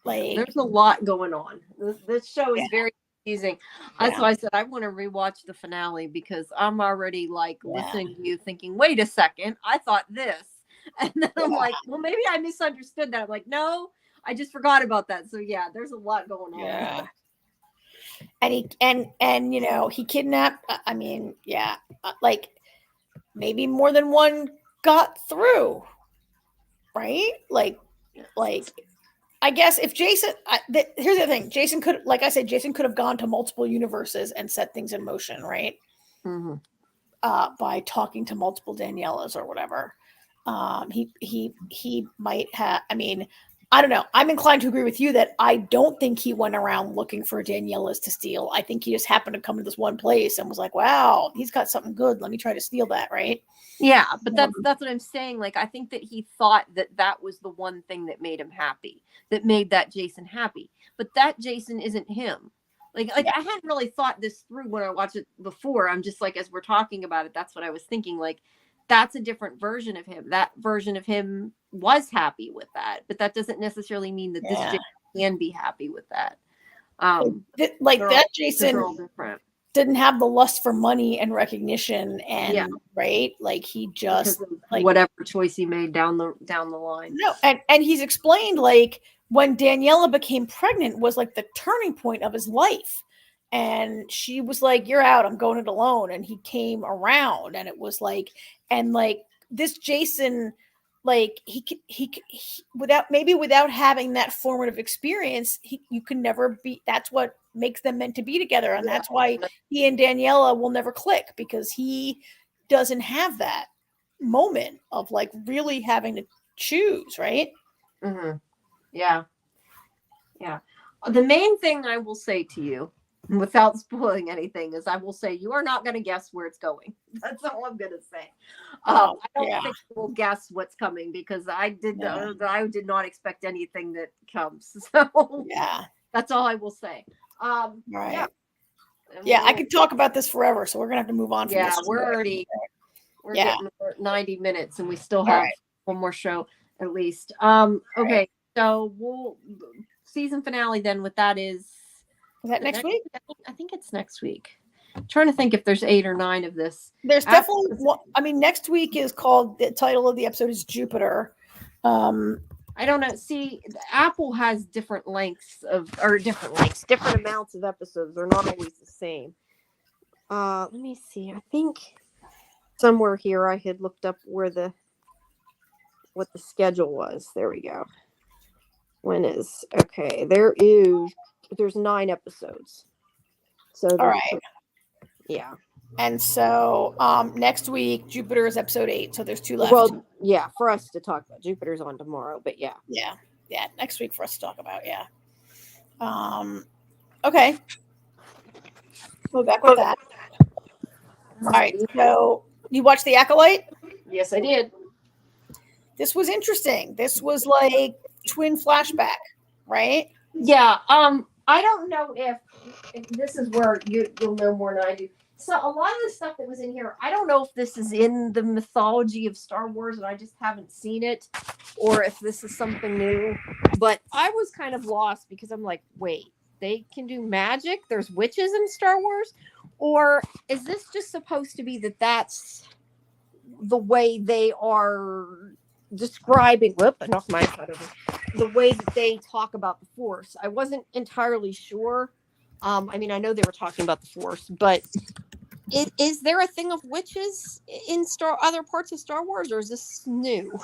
Like, there's a lot going on. This show is very confusing. That's why I said I want to rewatch the finale, because I'm already like listening to you thinking, wait a second, I thought this. And then I'm like, well, maybe I misunderstood that. I'm like, no, I just forgot about that. So yeah, there's a lot going on. Yeah. And you know, he kidnapped, I mean, like maybe more than one got through, right? Like I guess if Jason, here's the thing, Jason could, like I said, Jason could have gone to multiple universes and set things in motion, right? Mm-hmm. By talking to multiple Danielas or whatever. He might have, I mean, I don't know. I'm inclined to agree with you that I don't think he went around looking for Danielas to steal. I think he just happened to come to this one place and was like, wow, he's got something good. Let me try to steal that, right? Yeah, but that's what I'm saying. Like, I think that he thought that was the one thing that made him happy, that made that Jason happy. But that Jason isn't him. Like I hadn't really thought this through when I watched it before. I'm just like, as we're talking about it, that's what I was thinking. Like, that's a different version of him. That version of him was happy with that, but that doesn't necessarily mean that this Jason can be happy with that. That Jason didn't have the lust for money and recognition, and right, like he just like whatever choice he made down the line. No, and he's explained like when Daniela became pregnant was like the turning point of his life. And she was like, you're out, I'm going it alone. And he came around, and it was like, and like this Jason, like he without having that formative experience, you can never be, that's what makes them meant to be together. And that's why he and Daniela will never click, because he doesn't have that moment of like really having to choose, right? Mm-hmm. Yeah. The main thing I will say to you, without spoiling anything, is I will say you are not going to guess where it's going. That's all I'm going to say. I don't think we'll guess what's coming, because I did not expect anything that comes. So that's all I will say. Right. I could talk about this forever, so we're gonna have to move on from this. We're getting 90 minutes, and we still have one more show at least. Okay, so we'll season finale then. What that is that next week? I think it's next week. I'm trying to think if there's 8 or 9 of this. There's definitely one. I mean, next week is called, the title of the episode is Jupiter. I don't know. See, Apple has different amounts of episodes. They're not always the same. Let me see. I think somewhere here I had looked up what the schedule was. There we go. There's 9 episodes. So all right. Yeah. And so next week, Jupiter is episode 8. So there's 2 left. Well, for us to talk about. Jupiter's on tomorrow, but yeah. Next week for us to talk about. Okay. Go back with that. All right. So you watched The Acolyte? Yes, I did. this was interesting. This was like twin flashback, right? Yeah. I don't know if this is where you'll know more than I do. So a lot of the stuff that was in here, I don't know if this is in the mythology of Star Wars and I just haven't seen it, or if this is something new. But I was kind of lost because I'm like, wait, they can do magic? There's witches in Star Wars? Or is this just supposed to be that's the way they are describing? Whoop, I knocked my head over. The way that they talk about the Force. I wasn't entirely sure. I mean, I know they were talking about the Force, but is there a thing of witches in other parts of Star Wars, or is this new?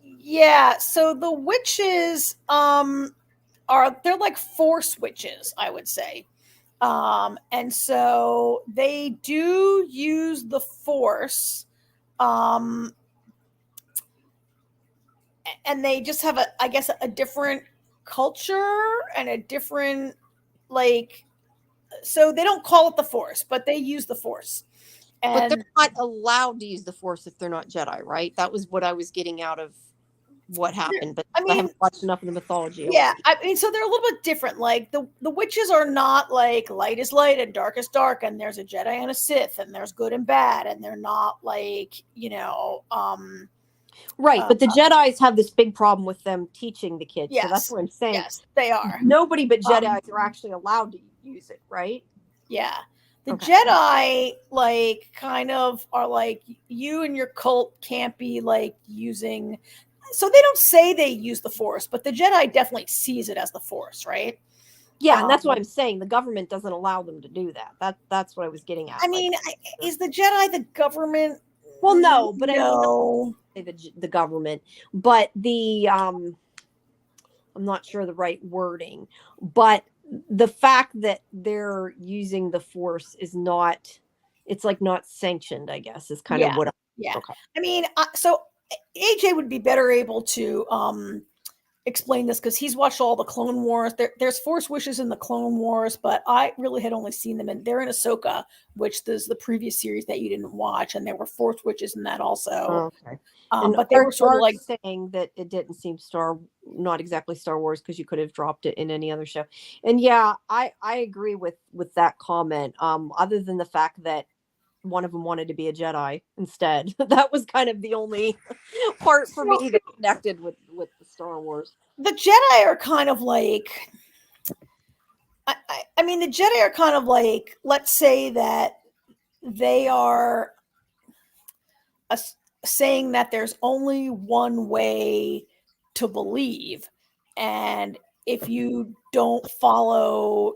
Yeah, so the witches they're like Force witches, I would say. And so they do use the Force. And they just have I guess a different culture and a different, like, so they don't call it the Force, but they use the Force. But they're And not allowed to use the Force if they're not Jedi, right? That was what I was getting out of what happened, but I haven't watched enough of the mythology. Yeah, I mean, so they're a little bit different. Like the witches are not like light is light and dark is dark, and there's a Jedi and a Sith, and there's good and bad, and they're not like, right. But the Jedis have this big problem with them teaching the kids. Yes, so that's what I'm saying. Yes, they are. Nobody but Jedis are actually allowed to use it, right? Yeah. The Jedi, like, kind of are like, you and your cult can't be like using. So they don't say they use the Force, but the Jedi definitely sees it as the Force, right? Yeah, and that's what I'm saying. The government doesn't allow them to do that. That's what I was getting at. I mean, is the Jedi the government? Well, no, but no. I mean, the government, but I'm not sure the right wording, but the fact that they're using the Force is not, it's like not sanctioned, I guess, is kind of what. Okay. I mean, so AJ would be better able to explain this because he's watched all the Clone Wars. There's Force wishes in the Clone Wars, but I really had only seen them, and they're in Ahsoka, which is the previous series that you didn't watch, and there were Force wishes in that also. Okay. But they were sort of like saying that it didn't seem not exactly Star Wars because you could have dropped it in any other show. And yeah, I agree with that comment. Other than the fact that one of them wanted to be a Jedi instead. That was kind of the only part for me that connected with the Star Wars. The Jedi are kind of like, I mean, the Jedi are kind of like, let's say that they are saying that there's only one way to believe, and if you don't follow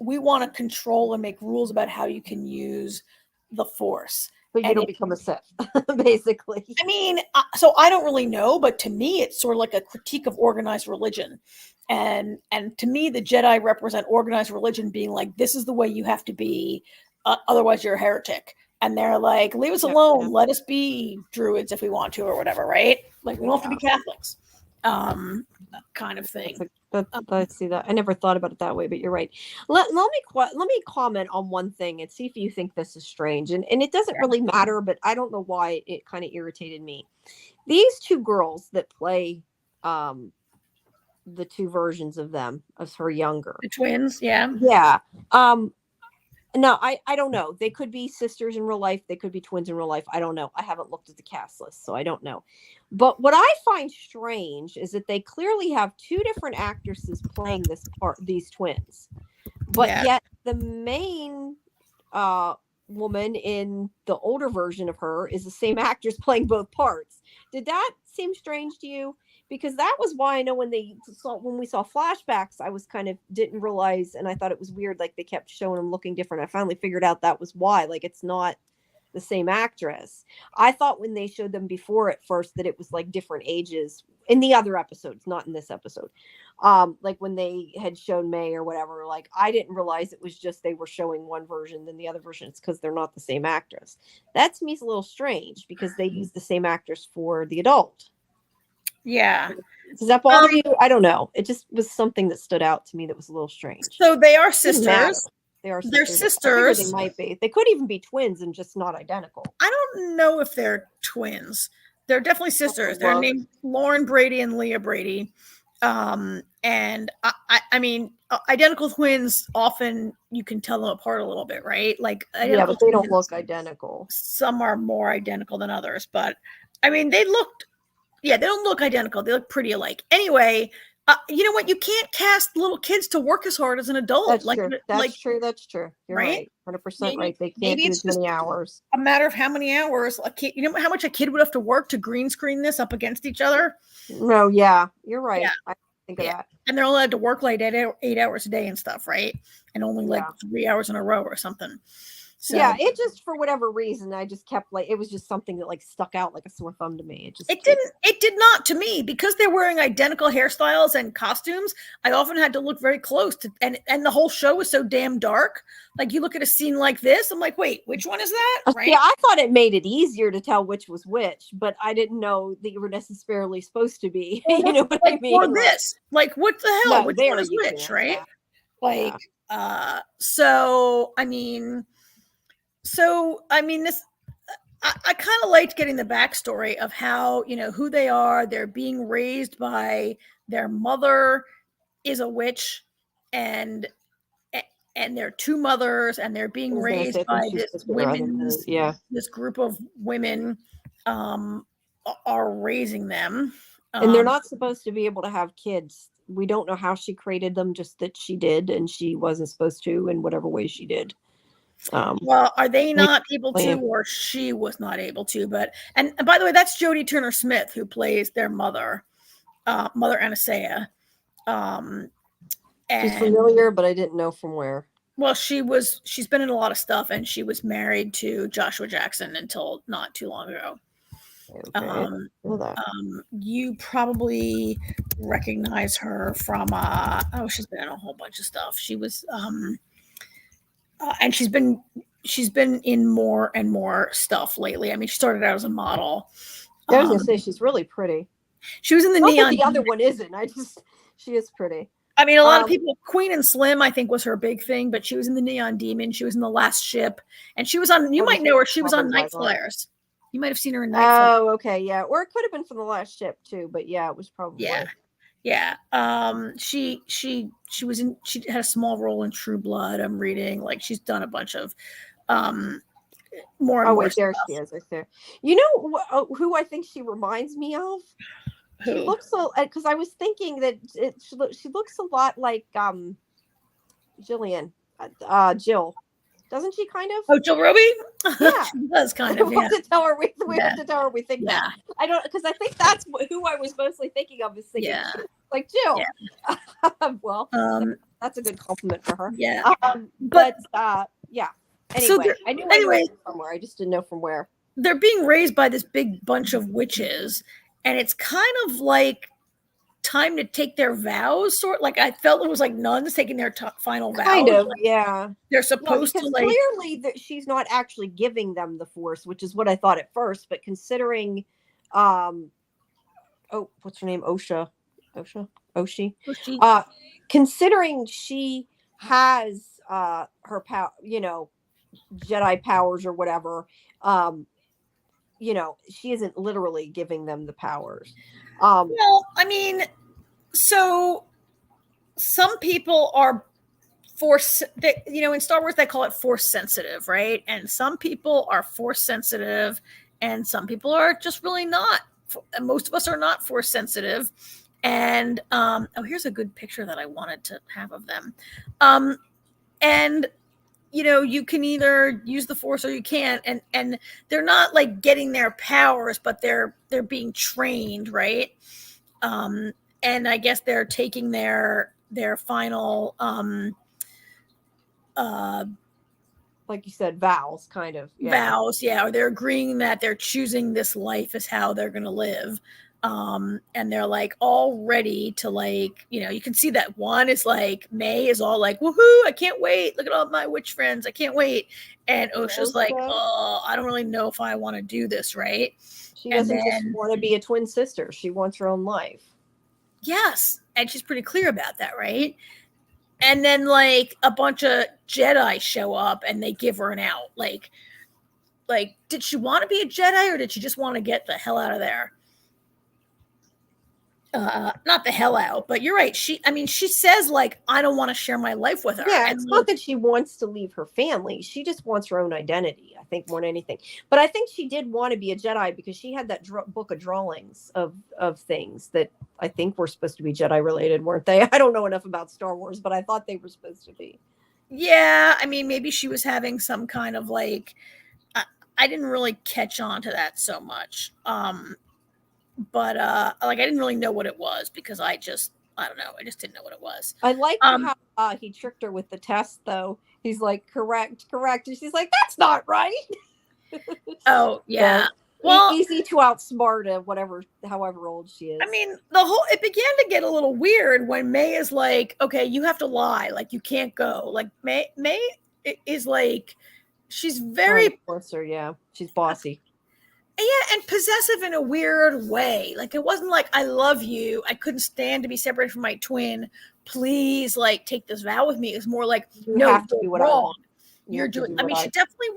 we want to control and make rules about how you can use the Force. But you don't become a Sith, basically. I mean, so I don't really know, but to me, it's sort of like a critique of organized religion. And to me, the Jedi represent organized religion being like, this is the way you have to be, otherwise you're a heretic. And they're like, leave us alone. Let us be druids if we want to or whatever, right? Like, we don't have to be Catholics. Kind of thing. I see that. I never thought about it that way, but you're right. Let me comment on one thing and see if you think this is strange. And it doesn't really matter, but I don't know why it kind of irritated me. These two girls that play the two versions of them, of her younger. The twins, yeah. Yeah. No, I don't know. They could be sisters in real life. They could be twins in real life. I don't know. I haven't looked at the cast list, so I don't know. But what I find strange is that they clearly have two different actresses playing these twins. But yet the main woman in the older version of her is the same actress playing both parts. Did that seem strange to you? Because that was why I know when we saw flashbacks, I was kind of didn't realize, and I thought it was weird, like they kept showing them looking different. I finally figured out that was why, like it's not the same actress. I thought when they showed them before at first that it was like different ages in the other episodes, not in this episode. Like when they had shown May or whatever, like I didn't realize it was just they were showing one version than the other version. It's because they're not the same actress. That to me is a little strange because they use the same actress for the adult. Yeah. Does that bother you? I don't know. It just was something that stood out to me that was a little strange. So they are sisters. They're sisters. They might be. They could even be twins and just not identical. I don't know if they're twins. They're definitely sisters. They're named Lauren Brady and Leah Brady. And I mean, identical twins, often you can tell them apart a little bit, right? Like, yeah, but they don't look identical. Some are more identical than others, but I mean, they don't look identical. They look pretty alike. Anyway, you know what? You can't cast little kids to work as hard as an adult. That's true. That's true. That's true. You're right. 100% right. They can't do as many hours. A matter of how many hours a kid. You know how much a kid would have to work to green screen this up against each other? No, yeah, you're right. Yeah. I think of that. And they're allowed to work like 8 hours a day and stuff, right? And only like 3 hours in a row or something. So, yeah, it just, for whatever reason, I just kept it was just something that like stuck out like a sore thumb to me. It did not to me, because they're wearing identical hairstyles and costumes. I often had to look very close to, and the whole show was so damn dark. Like, you look at a scene like this, I'm like, wait, which one is that? Right? Yeah, I thought it made it easier to tell which was which, but I didn't know that you were necessarily supposed to be. Well, you know what I mean? Or this, like, what the hell? No, which one is which, right? Yeah. Like, so I mean. So, I mean, I kind of liked getting the backstory of how, who they are. They're being raised by their mother is a witch, and they're two mothers, and they're being raised by this group of women are raising them. And they're not supposed to be able to have kids. We don't know how she created them, just that she did, and she wasn't supposed to in whatever way she did. Well, are they not able to, or she was not able to? But and by the way, that's Jodie Turner Smith, who plays their mother, Mother Anastasia. She's familiar, but I didn't know from where. Well, she's been in a lot of stuff, and she was married to Joshua Jackson until not too long ago. Okay. You probably recognize her from she's been in a whole bunch of stuff. She was and she's been in more and more stuff lately. I mean, she started out as a model. I was gonna say she's really pretty. She was in the Neon. The other one isn't. She is pretty. I mean, a lot of people. Queen and Slim, I think, was her big thing, but she was in the Neon Demon. She was in The Last Ship, and she was on. You might know her. She was on Night Flyers. You might have seen her in Night Flyers. Oh, okay, yeah. Or it could have been from The Last Ship too, but yeah, it was probably. Yeah. She was in. She had a small role in True Blood. I'm reading. Like, she's done a bunch of more and more there stuff. She is right there. You know who I think she reminds me of? Who? She looks so, because I was thinking that she looks a lot like Jillian, Jill. Doesn't she kind of? Oh, Jill Roby? Yeah. She does kind of. We have to tell her we think that. I don't, because I think that's who I was mostly thinking of, is thinking like Jill. Yeah. Well, that's a good compliment for her. Yeah. But yeah. Anyway, I knew I knew somewhere. I just didn't know from where. They're being raised by this big bunch of witches, and it's kind of like time to take their vows, like I felt it was like nuns taking their final vows. Kind of, like, yeah. They're supposed to, like, clearly that she's not actually giving them the Force, which is what I thought at first. But considering, what's her name? Oshi. Considering she has her power, Jedi powers or whatever, she isn't literally giving them the powers. Well, I mean, so some people are force, in Star Wars, they call it force sensitive, right? And some people are force sensitive, and some people are just really not. Most of us are not force sensitive. And, here's a good picture that I wanted to have of them. And, you can either use the Force or you can't, and they're not like getting their powers, but they're being trained, right? And I guess they're taking their final, like you said, vows, kind of. Vows, yeah, or they're agreeing that they're choosing this life as how they're going to live. And they're like all ready to, like, you can see that one is like, May is all like, woohoo, I can't wait. Look at all my witch friends. I can't wait. And Osha's like, oh, I don't really know if I want to do this, right? She doesn't just want to be a twin sister. She wants her own life. Yes. And she's pretty clear about that, right? And then, like, a bunch of Jedi show up and they give her an out. Like like, did she want to be a Jedi or did she just want to get the hell out of there? Not the hell out, but you're right. She says like, I don't want to share my life with her. Yeah, and it's not that she wants to leave her family. She just wants her own identity, I think, more than anything. But I think she did want to be a Jedi because she had that book of drawings of things that I think were supposed to be Jedi related, weren't they? I don't know enough about Star Wars, but I thought they were supposed to be. Yeah, I mean, maybe she was having some kind of like, I didn't really catch on to that so much. But like, I didn't really know what it was because I don't know. I just didn't know what it was. I like how he tricked her with the test, though. He's like, correct. And she's like, that's not right. Oh, yeah. So, well, easy to outsmart however old she is. I mean, it began to get a little weird when May is like, okay, you have to lie. Like, you can't go. Like, May is like, she's very... Her, yeah. She's bossy. Yeah, and possessive in a weird way. Like, it wasn't like, I love you. I couldn't stand to be separated from my twin. Please, like, take this vow with me. It was more like, no, have to do what I want. You're doing... I mean, she definitely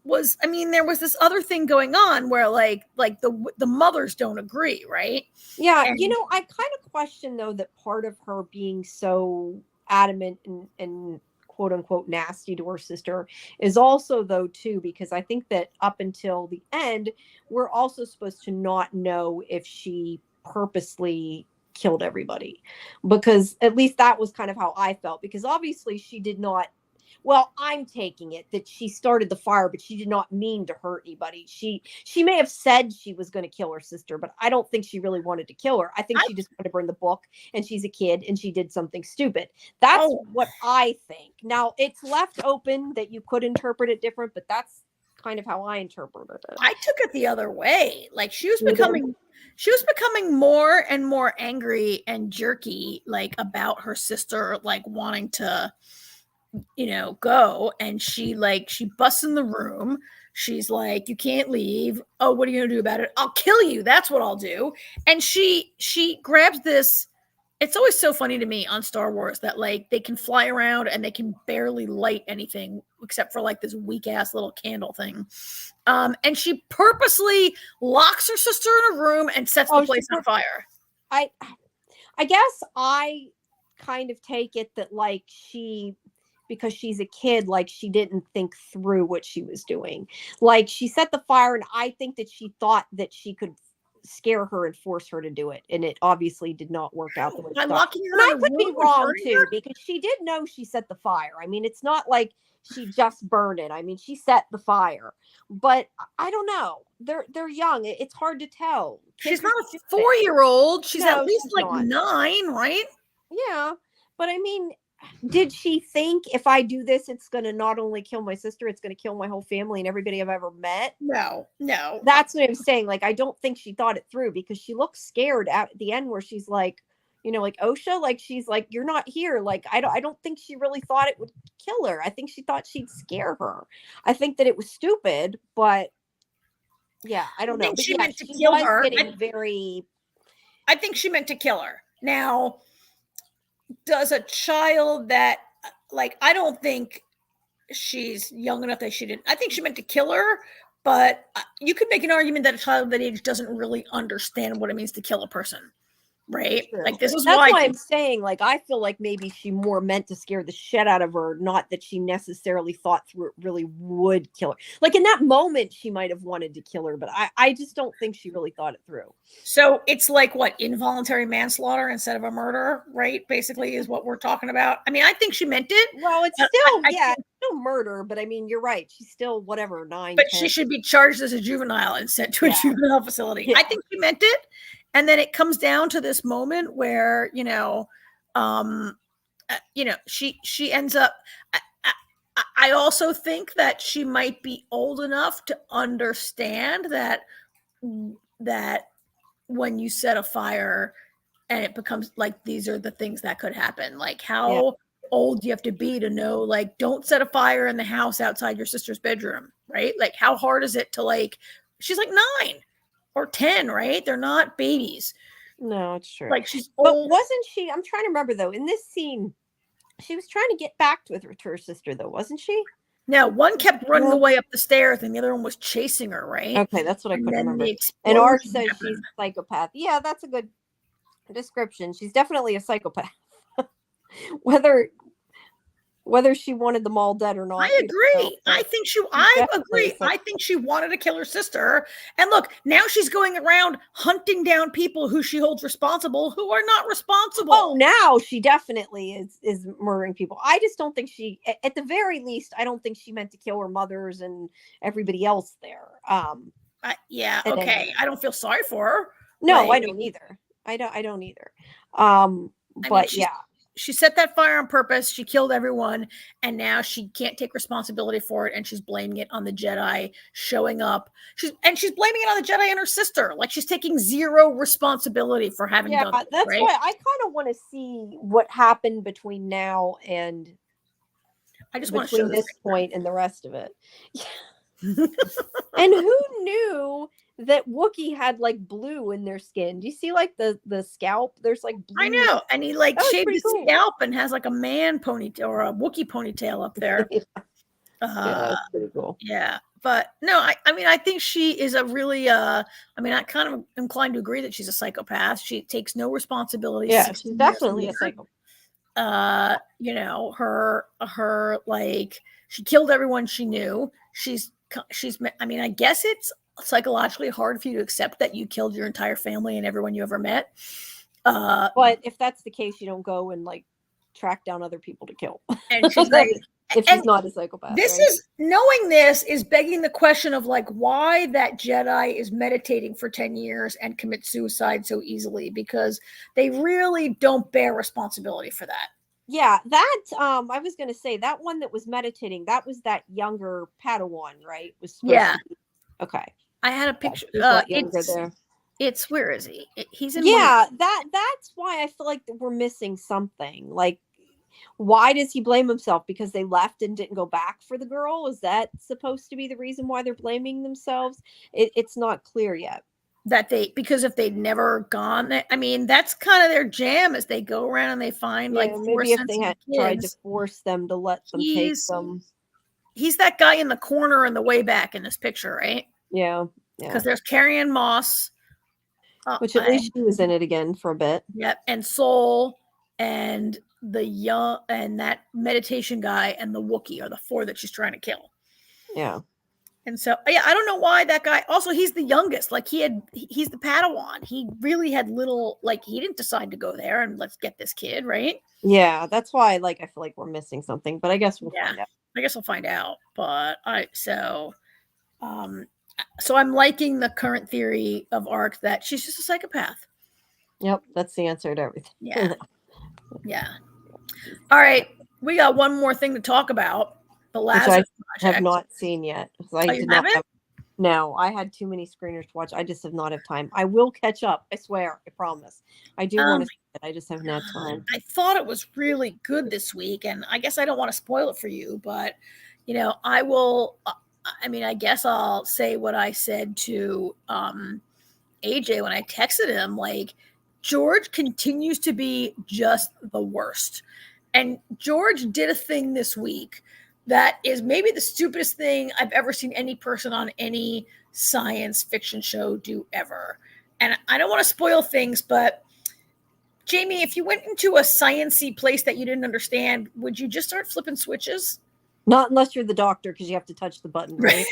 was... I mean, there was this other thing going on where, like the mothers don't agree, right? Yeah, and, I kind of question, though, that part of her being so adamant and quote unquote nasty to her sister is also, though, too, because I think that up until the end, we're also supposed to not know if she purposely killed everybody, because at least that was kind of how I felt, because obviously she did not... Well, I'm taking it that she started the fire, but she did not mean to hurt anybody. She may have said she was going to kill her sister, but I don't think she really wanted to kill her. I think she just wanted to burn the book, and she's a kid, and she did something stupid. That's what I think. Now, it's left open that you could interpret it different, but that's kind of how I interpreted it. I took it the other way. Like, she was becoming more and more angry and jerky, like, about her sister, like, wanting to, go. And she busts in the room. She's like, you can't leave. Oh, what are you gonna do about it? I'll kill you. That's what I'll do. And she grabs this... It's always so funny to me on Star Wars that, like, they can fly around and they can barely light anything except for, like, this weak ass little candle thing. And she purposely locks her sister in a room and sets the place on fire. I guess I kind of take it that, like, because she's a kid, like, she didn't think through what she was doing. Like, she set the fire, and I think that she thought that she could scare her and force her to do it, and it obviously did not work out the way she thought. And I could be wrong too, because she did know she set the fire. I mean, it's not like she just burned it. I mean, she set the fire, but I don't know. They're young. It's hard to tell. She's not a 4-year-old. She's at least like 9, right? Yeah, but I mean, did she think, if I do this, it's going to not only kill my sister, it's going to kill my whole family and everybody I've ever met? No. That's what I'm saying. Like, I don't think she thought it through, because she looks scared at the end where she's like, like, Osha, like, she's like, you're not here. Like, I don't think she really thought it would kill her. I think she thought she'd scare her. I think that it was stupid, but yeah, I don't know. She meant to kill her. I think she meant to kill her. Now, does a child that, like, I don't think she's young enough that she didn't... I think she meant to kill her, but you could make an argument that a child of that age doesn't really understand what it means to kill a person, right? True. Like, that's why I'm saying, like, I feel like maybe she more meant to scare the shit out of her, not that she necessarily thought through it really would kill her. Like, in that moment, she might have wanted to kill her, but I just don't think she really thought it through. So it's like, what, involuntary manslaughter instead of a murder, right? Basically, is what we're talking about. I mean, I think she meant it. Well, it's still, it's still murder, but I mean, you're right. She's still, 9, but 10. She should be charged as a juvenile and sent to a juvenile facility. Yeah. I think she meant it. And then it comes down to this moment where, she ends up... I also think that she might be old enough to understand that when you set a fire and it becomes like, these are the things that could happen. Like, how old do you have to be to know, like, don't set a fire in the house outside your sister's bedroom, right? Like, how hard is it to, like... She's like 9 or 10, right? They're not babies. No, it's true. Like, she's old. But wasn't she... I'm trying to remember, though, in this scene, she was trying to get back with her sister, though, wasn't she? Now, one kept running No. away up the stairs, and the other one was chasing her, right? Okay, that's what I And couldn't then remember. the And Ark explosion says she's happened. a psychopath. Yeah, that's a good description. She's definitely a psychopath. whether she wanted them all dead or not, I we don't know. agree. I Definitely a agree. I think she wanted to kill her sister. And look, now she's going around hunting down people who she holds responsible who are not responsible. Oh, now she definitely is murdering people. I just don't think she, at the very least, I don't think she meant to kill her mothers and everybody else there. Yeah, and okay. I don't feel sorry for her. No, I Like, don't either. I don't either. I mean, But yeah, she set that fire on purpose. She killed everyone, and now she can't take responsibility for it, and she's blaming it on the Jedi showing up. She's blaming it on the Jedi and her sister. Like, she's taking zero responsibility for having done this, that's right? why I kind of want to see what happened between now and I just want to show this point and the rest of it. And who knew that Wookiee had like blue in their skin? Do you see like the scalp? There's like blue. I know, and he like shaved his cool. scalp and has like a man ponytail or a Wookiee ponytail up there. Yeah, that's pretty cool. Yeah, but no, I mean, I think she is a really, I mean, I kind of inclined to agree that she's a psychopath. She takes no responsibility. Yeah, she's definitely a psychopath. You know, her like, she killed everyone she knew. She's, I mean, I guess it's psychologically hard for you to accept that you killed your entire family and everyone you ever met. But if that's the case, you don't go and like track down other people to kill. And she's like, if she's not a psychopath. This is, knowing this is begging the question of like why that Jedi is meditating for 10 years and commits suicide so easily, because they really don't bear responsibility for that. Yeah, that I was going to say that one that was meditating, that was that younger Padawan, right? Was okay. I had a picture. It's where is he? He's in. Yeah, that's why I feel like we're missing something. Like, why does he blame himself? Because they left and didn't go back for the girl? Is that supposed to be the reason why they're blaming themselves? It's not clear yet. Because if they'd never gone, I mean, that's kind of their jam, as they go around and they find like maybe if they had tried to force them to let them take them. He's that guy in the corner in the way back in this picture, right? Yeah. Because there's Carrie Ann Moss, which at least she was in it again for a bit. Yep, and Soul and the young and that meditation guy and the Wookiee are the four that she's trying to kill. Yeah. And so, yeah, I don't know why that guy. Also, he's the youngest. Like, he's the Padawan. He really had little. Like, he didn't decide to go there and let's get this kid, right? Yeah, that's why. Like, I feel like we're missing something, but I guess we'll find out. I guess we'll find out. But so I'm liking the current theory of Ark that she's just a psychopath. Yep, that's the answer to everything. Yeah, yeah. All right, we got one more thing to talk about. The Lazarus Project. Have not seen yet. I did not have, no, I had too many screeners to watch. I just have not had time. I will catch up. I swear. I promise. I do want to see it. I just haven't had time. I thought it was really good this week, and I guess I don't want to spoil it for you, but you know, I will. I mean, I guess I'll say what I said to AJ when I texted him. Like, George continues to be just the worst, and George did a thing this week that is maybe the stupidest thing I've ever seen any person on any science fiction show do ever. And I don't want to spoil things, but Jamie, if you went into a science-y place that you didn't understand, would you just start flipping switches? Not unless you're the doctor, because you have to touch the button, right?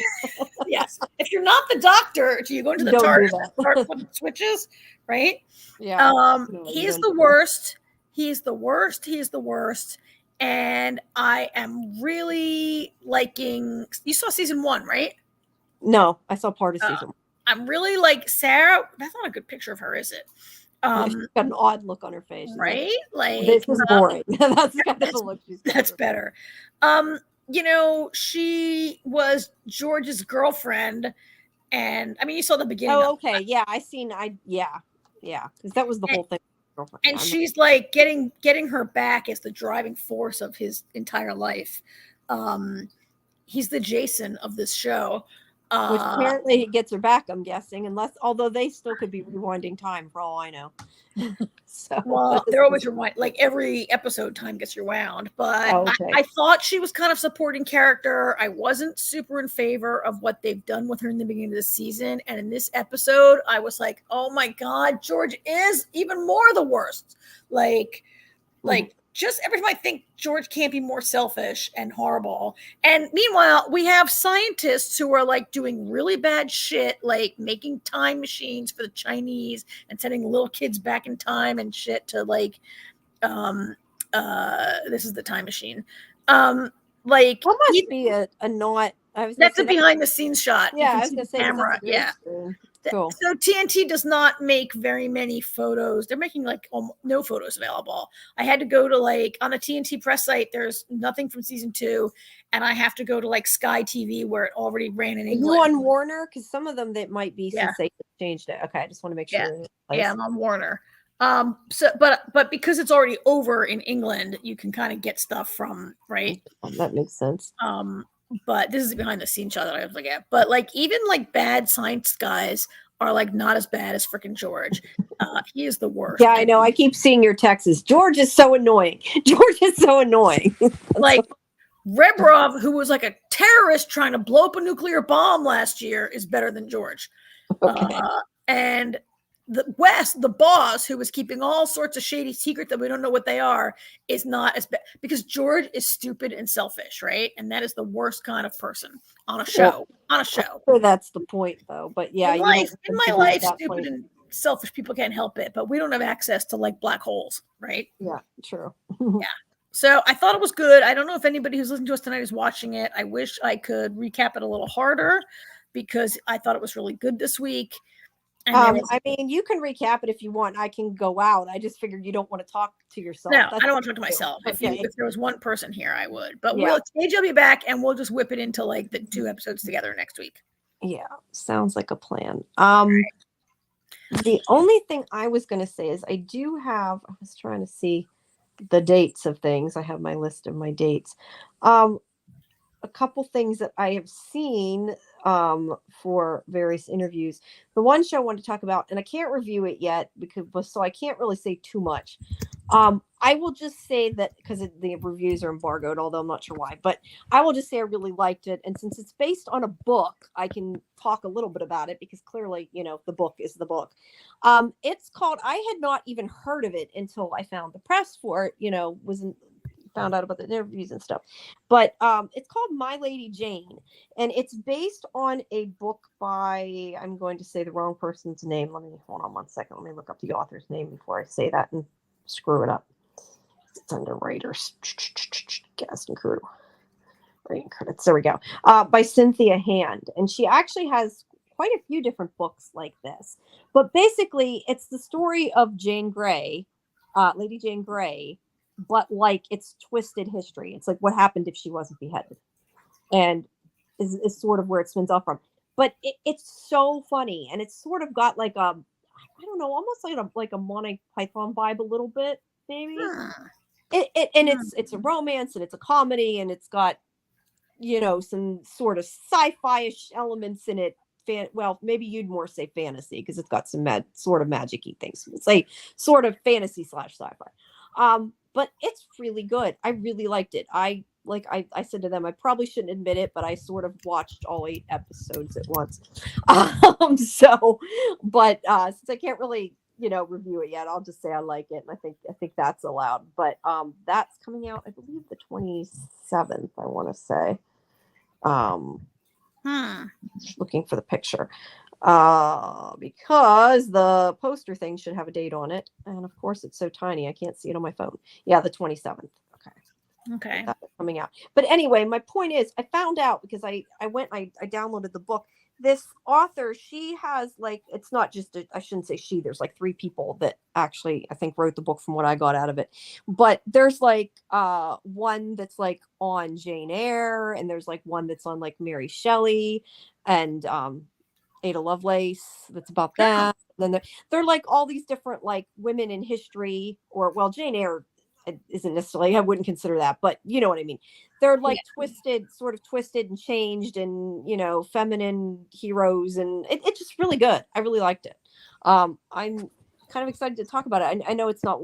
Yes. If you're not the doctor, do you go into the TARDIS and start flipping switches, right? Yeah. He's the worst. He's the worst. He's the worst. And I am really liking. You saw season 1, right? No, I saw part of season 1. I'm really like Sarah. That's not a good picture of her, is it? She's got an odd look on her face, right? Like, this is boring. That's kind of the look she's got. That's better. You know, she was George's girlfriend, and I mean, you saw the beginning. Oh, okay, yeah, yeah, because that was the whole thing. And she's like getting her back as the driving force of his entire life. He's the Jason of this show. Which apparently he gets her back, I'm guessing, although they still could be rewinding time for all I know. So, well, they're always rewind, like every episode time gets rewound, but okay. I thought she was kind of supporting character. I wasn't super in favor of what they've done with her in the beginning of the season, and in this episode, I was like, oh my god, George is even more the worst. Like just every time I think George can't be more selfish and horrible. And meanwhile, we have scientists who are like doing really bad shit, like making time machines for the Chinese and sending little kids back in time and shit to like, this is the time machine. Like that must be a not. That's a behind the scenes shot. Yeah, I was gonna say camera. Yeah. Cool. So TNT does not make very many photos. They're making like no photos available. I had to go to like on the TNT press site. There's nothing from season 2, and I have to go to like Sky TV where it already ran in England. Are you on Warner? Because some of them that might be since they changed it. Okay, I just want to make sure. Yeah, I'm on Warner. So but because it's already over in England, you can kind of get stuff from That makes sense. But this is behind the scenes shot that I was like, but like even like bad science guys are like not as bad as freaking George. He is the worst. Yeah, I know. I keep seeing your texts. George is so annoying. George is so annoying. Like Rebrov, who was like a terrorist trying to blow up a nuclear bomb last year, is better than George. Okay. And the boss, who was keeping all sorts of shady secrets that we don't know what they are, is not as bad because George is stupid and selfish, right? And that is the worst kind of person on a show. Sure, that's the point, though. But yeah, in my life, stupid and selfish people can't help it, but we don't have access to like black holes, right? Yeah, true. Yeah. So I thought it was good. I don't know if anybody who's listening to us tonight is watching it. I wish I could recap it a little harder because I thought it was really good this week. I mean, you can recap it if you want. I can go out. I just figured you don't want to talk to yourself. No, I don't want to talk to myself. Okay. If there was one person here, I would. But AJ will be back, and we'll just whip it into like the 2 episodes together next week. Yeah, sounds like a plan. The only thing I was going to say is I was trying to see the dates of things. I have my list of my dates. A couple things that I have seen for various interviews. The one show I wanted to talk about, and I can't review it yet so I can't really say too much. I will just say that because the reviews are embargoed, although I'm not sure why, but I will just say I really liked it. And since it's based on a book, I can talk a little bit about it because clearly, the book is the book. It's called, I had not even heard of it until I found the press for it, found out about the interviews and stuff, but it's called My Lady Jane, and it's based on a book by, I'm going to say the wrong person's name. Let me hold on 1 second. Let me look up the author's name before I say that and screw it up. It's under writers, cast and crew, writing credits. There we go. By Cynthia Hand, and she actually has quite a few different books like this. But basically, it's the story of Jane Grey, Lady Jane Grey. But like it's twisted history. It's like what happened if she wasn't beheaded, and is sort of where it spins off from. But it's so funny, and it's sort of got like I don't know, almost like a Monty Python vibe a little bit, maybe. It's a romance and it's a comedy and it's got some sort of sci-fi-ish elements in it. Well, maybe you'd more say fantasy because it's got some sort of magic-y things. It's like sort of fantasy / sci-fi. But it's really good. I really liked it. I said to them, I probably shouldn't admit it, but I sort of watched all 8 episodes at once. Since I can't really, review it yet, I'll just say I like it, and I think that's allowed. But that's coming out, I believe, the 27th. I want to say. Looking for the picture. Because the poster thing should have a date on it, and of course it's so tiny I can't see it on my phone. Yeah, the 27th. Okay, that's coming out. But anyway, my point is, I found out because I downloaded the book. This author, she has it's not just I shouldn't say she. There's 3 people that actually I think wrote the book from what I got out of it. But there's one that's on Jane Eyre, and there's one that's on Mary Shelley, and Ada Lovelace, that's about that. Then they're all these different women in history, or Jane Eyre isn't necessarily, I wouldn't consider that, but you know what I mean. they're like sort of twisted and changed, and feminine heroes, and it's just really good. I really liked it. I'm kind of excited to talk about it. I know it's not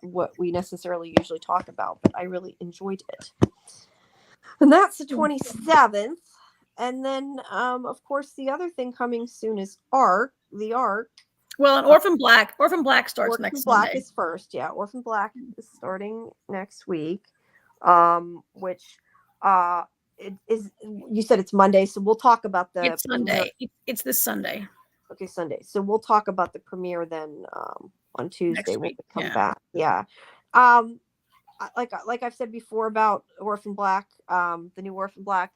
what we necessarily usually talk about, but I really enjoyed it. And that's the 27th. And then, of course, the other thing coming soon is Arc. The Arc. Well, and Orphan Black. Orphan Black starts Orphan next Black Sunday. is first. Yeah, Orphan Black is starting next week. Which it is. You said it's Monday, so we'll talk about the. It's Sunday. It's this Sunday. Okay, Sunday. So we'll talk about the premiere then on Tuesday when we come back. Yeah. Like I've said before about Orphan Black, the new Orphan Black,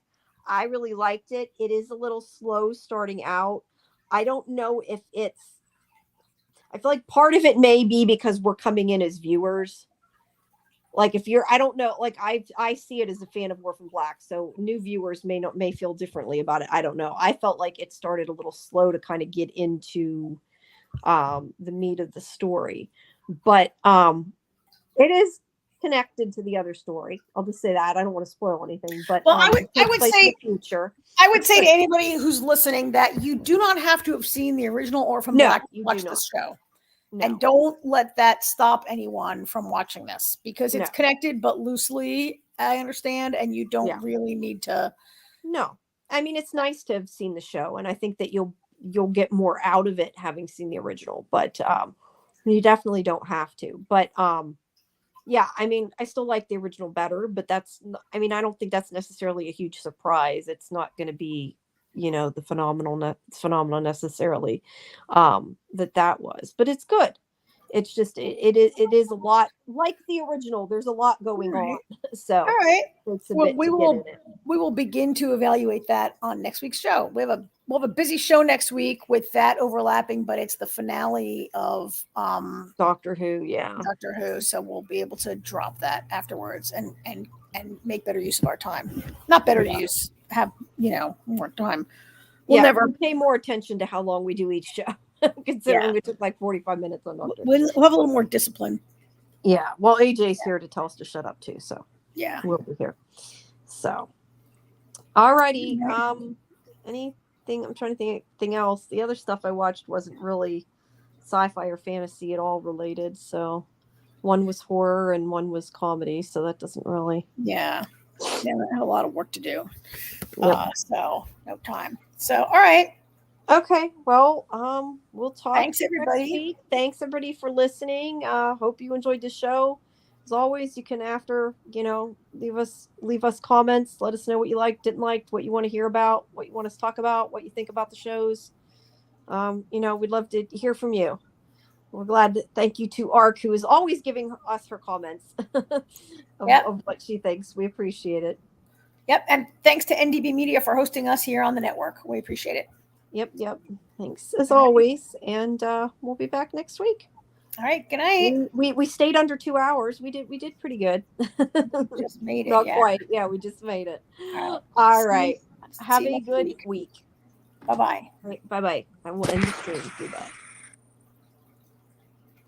I really liked it. It is a little slow starting out. I don't know if I feel like part of it may be because we're coming in as viewers. Like I don't know, like I see it as a fan of Orphan Black, so new viewers may feel differently about it. I don't know. I felt like it started a little slow to kind of get into the meat of the story, but it is connected to the other story. I'll just say that. I don't want to spoil anything, but I would say future. I would say to anybody who's listening that you do not have to have seen the original Orphan Black to watch this show. No. And don't let that stop anyone from watching this, because it's connected, but loosely, I understand, and you don't really need to. No, I mean, it's nice to have seen the show, and I think that you'll get more out of it having seen the original, but you definitely don't have to. But yeah, I mean, I still like the original better, but I don't think that's necessarily a huge surprise. It's not going to be, the phenomenal necessarily that was, but it's good. It's just it is a lot like the original. There's a lot going on. So all right, we will begin to evaluate that on next week's show. We'll have a busy show next week with that overlapping, but it's the finale of Doctor Who. Yeah, Doctor Who. So we'll be able to drop that afterwards and make better use of our time. Not better use. Have more time. We'll never pay more attention to how long we do each show, considering we took like 45 minutes on Doctor. We'll have a little more discipline. Yeah, well, AJ's here to tell us to shut up too, so yeah, we'll be here. So, alrighty. Anything? I'm trying to think anything else. The other stuff I watched wasn't really sci-fi or fantasy at all related. So, one was horror and one was comedy. So that doesn't really. Yeah, I had a lot of work to do. So no time. So all right. Okay. Well, we'll talk. Thanks everybody. Thanks everybody for listening. Hope you enjoyed the show. As always, you can leave us comments. Let us know what you liked, didn't like, what you want to hear about, what you want us to talk about, what you think about the shows. We'd love to hear from you. We're glad to thank you to Arc, who is always giving us her comments of what she thinks. We appreciate it. Yep. And thanks to NDB Media for hosting us here on the network. We appreciate it. Yep. Thanks as always. And we'll be back next week. All right. Good night. We stayed under 2 hours. We did pretty good. Just made it. Not quite. Yeah, we just made it. All right. Have a good week. Bye-bye. Bye-bye. I will end the stream. Goodbye.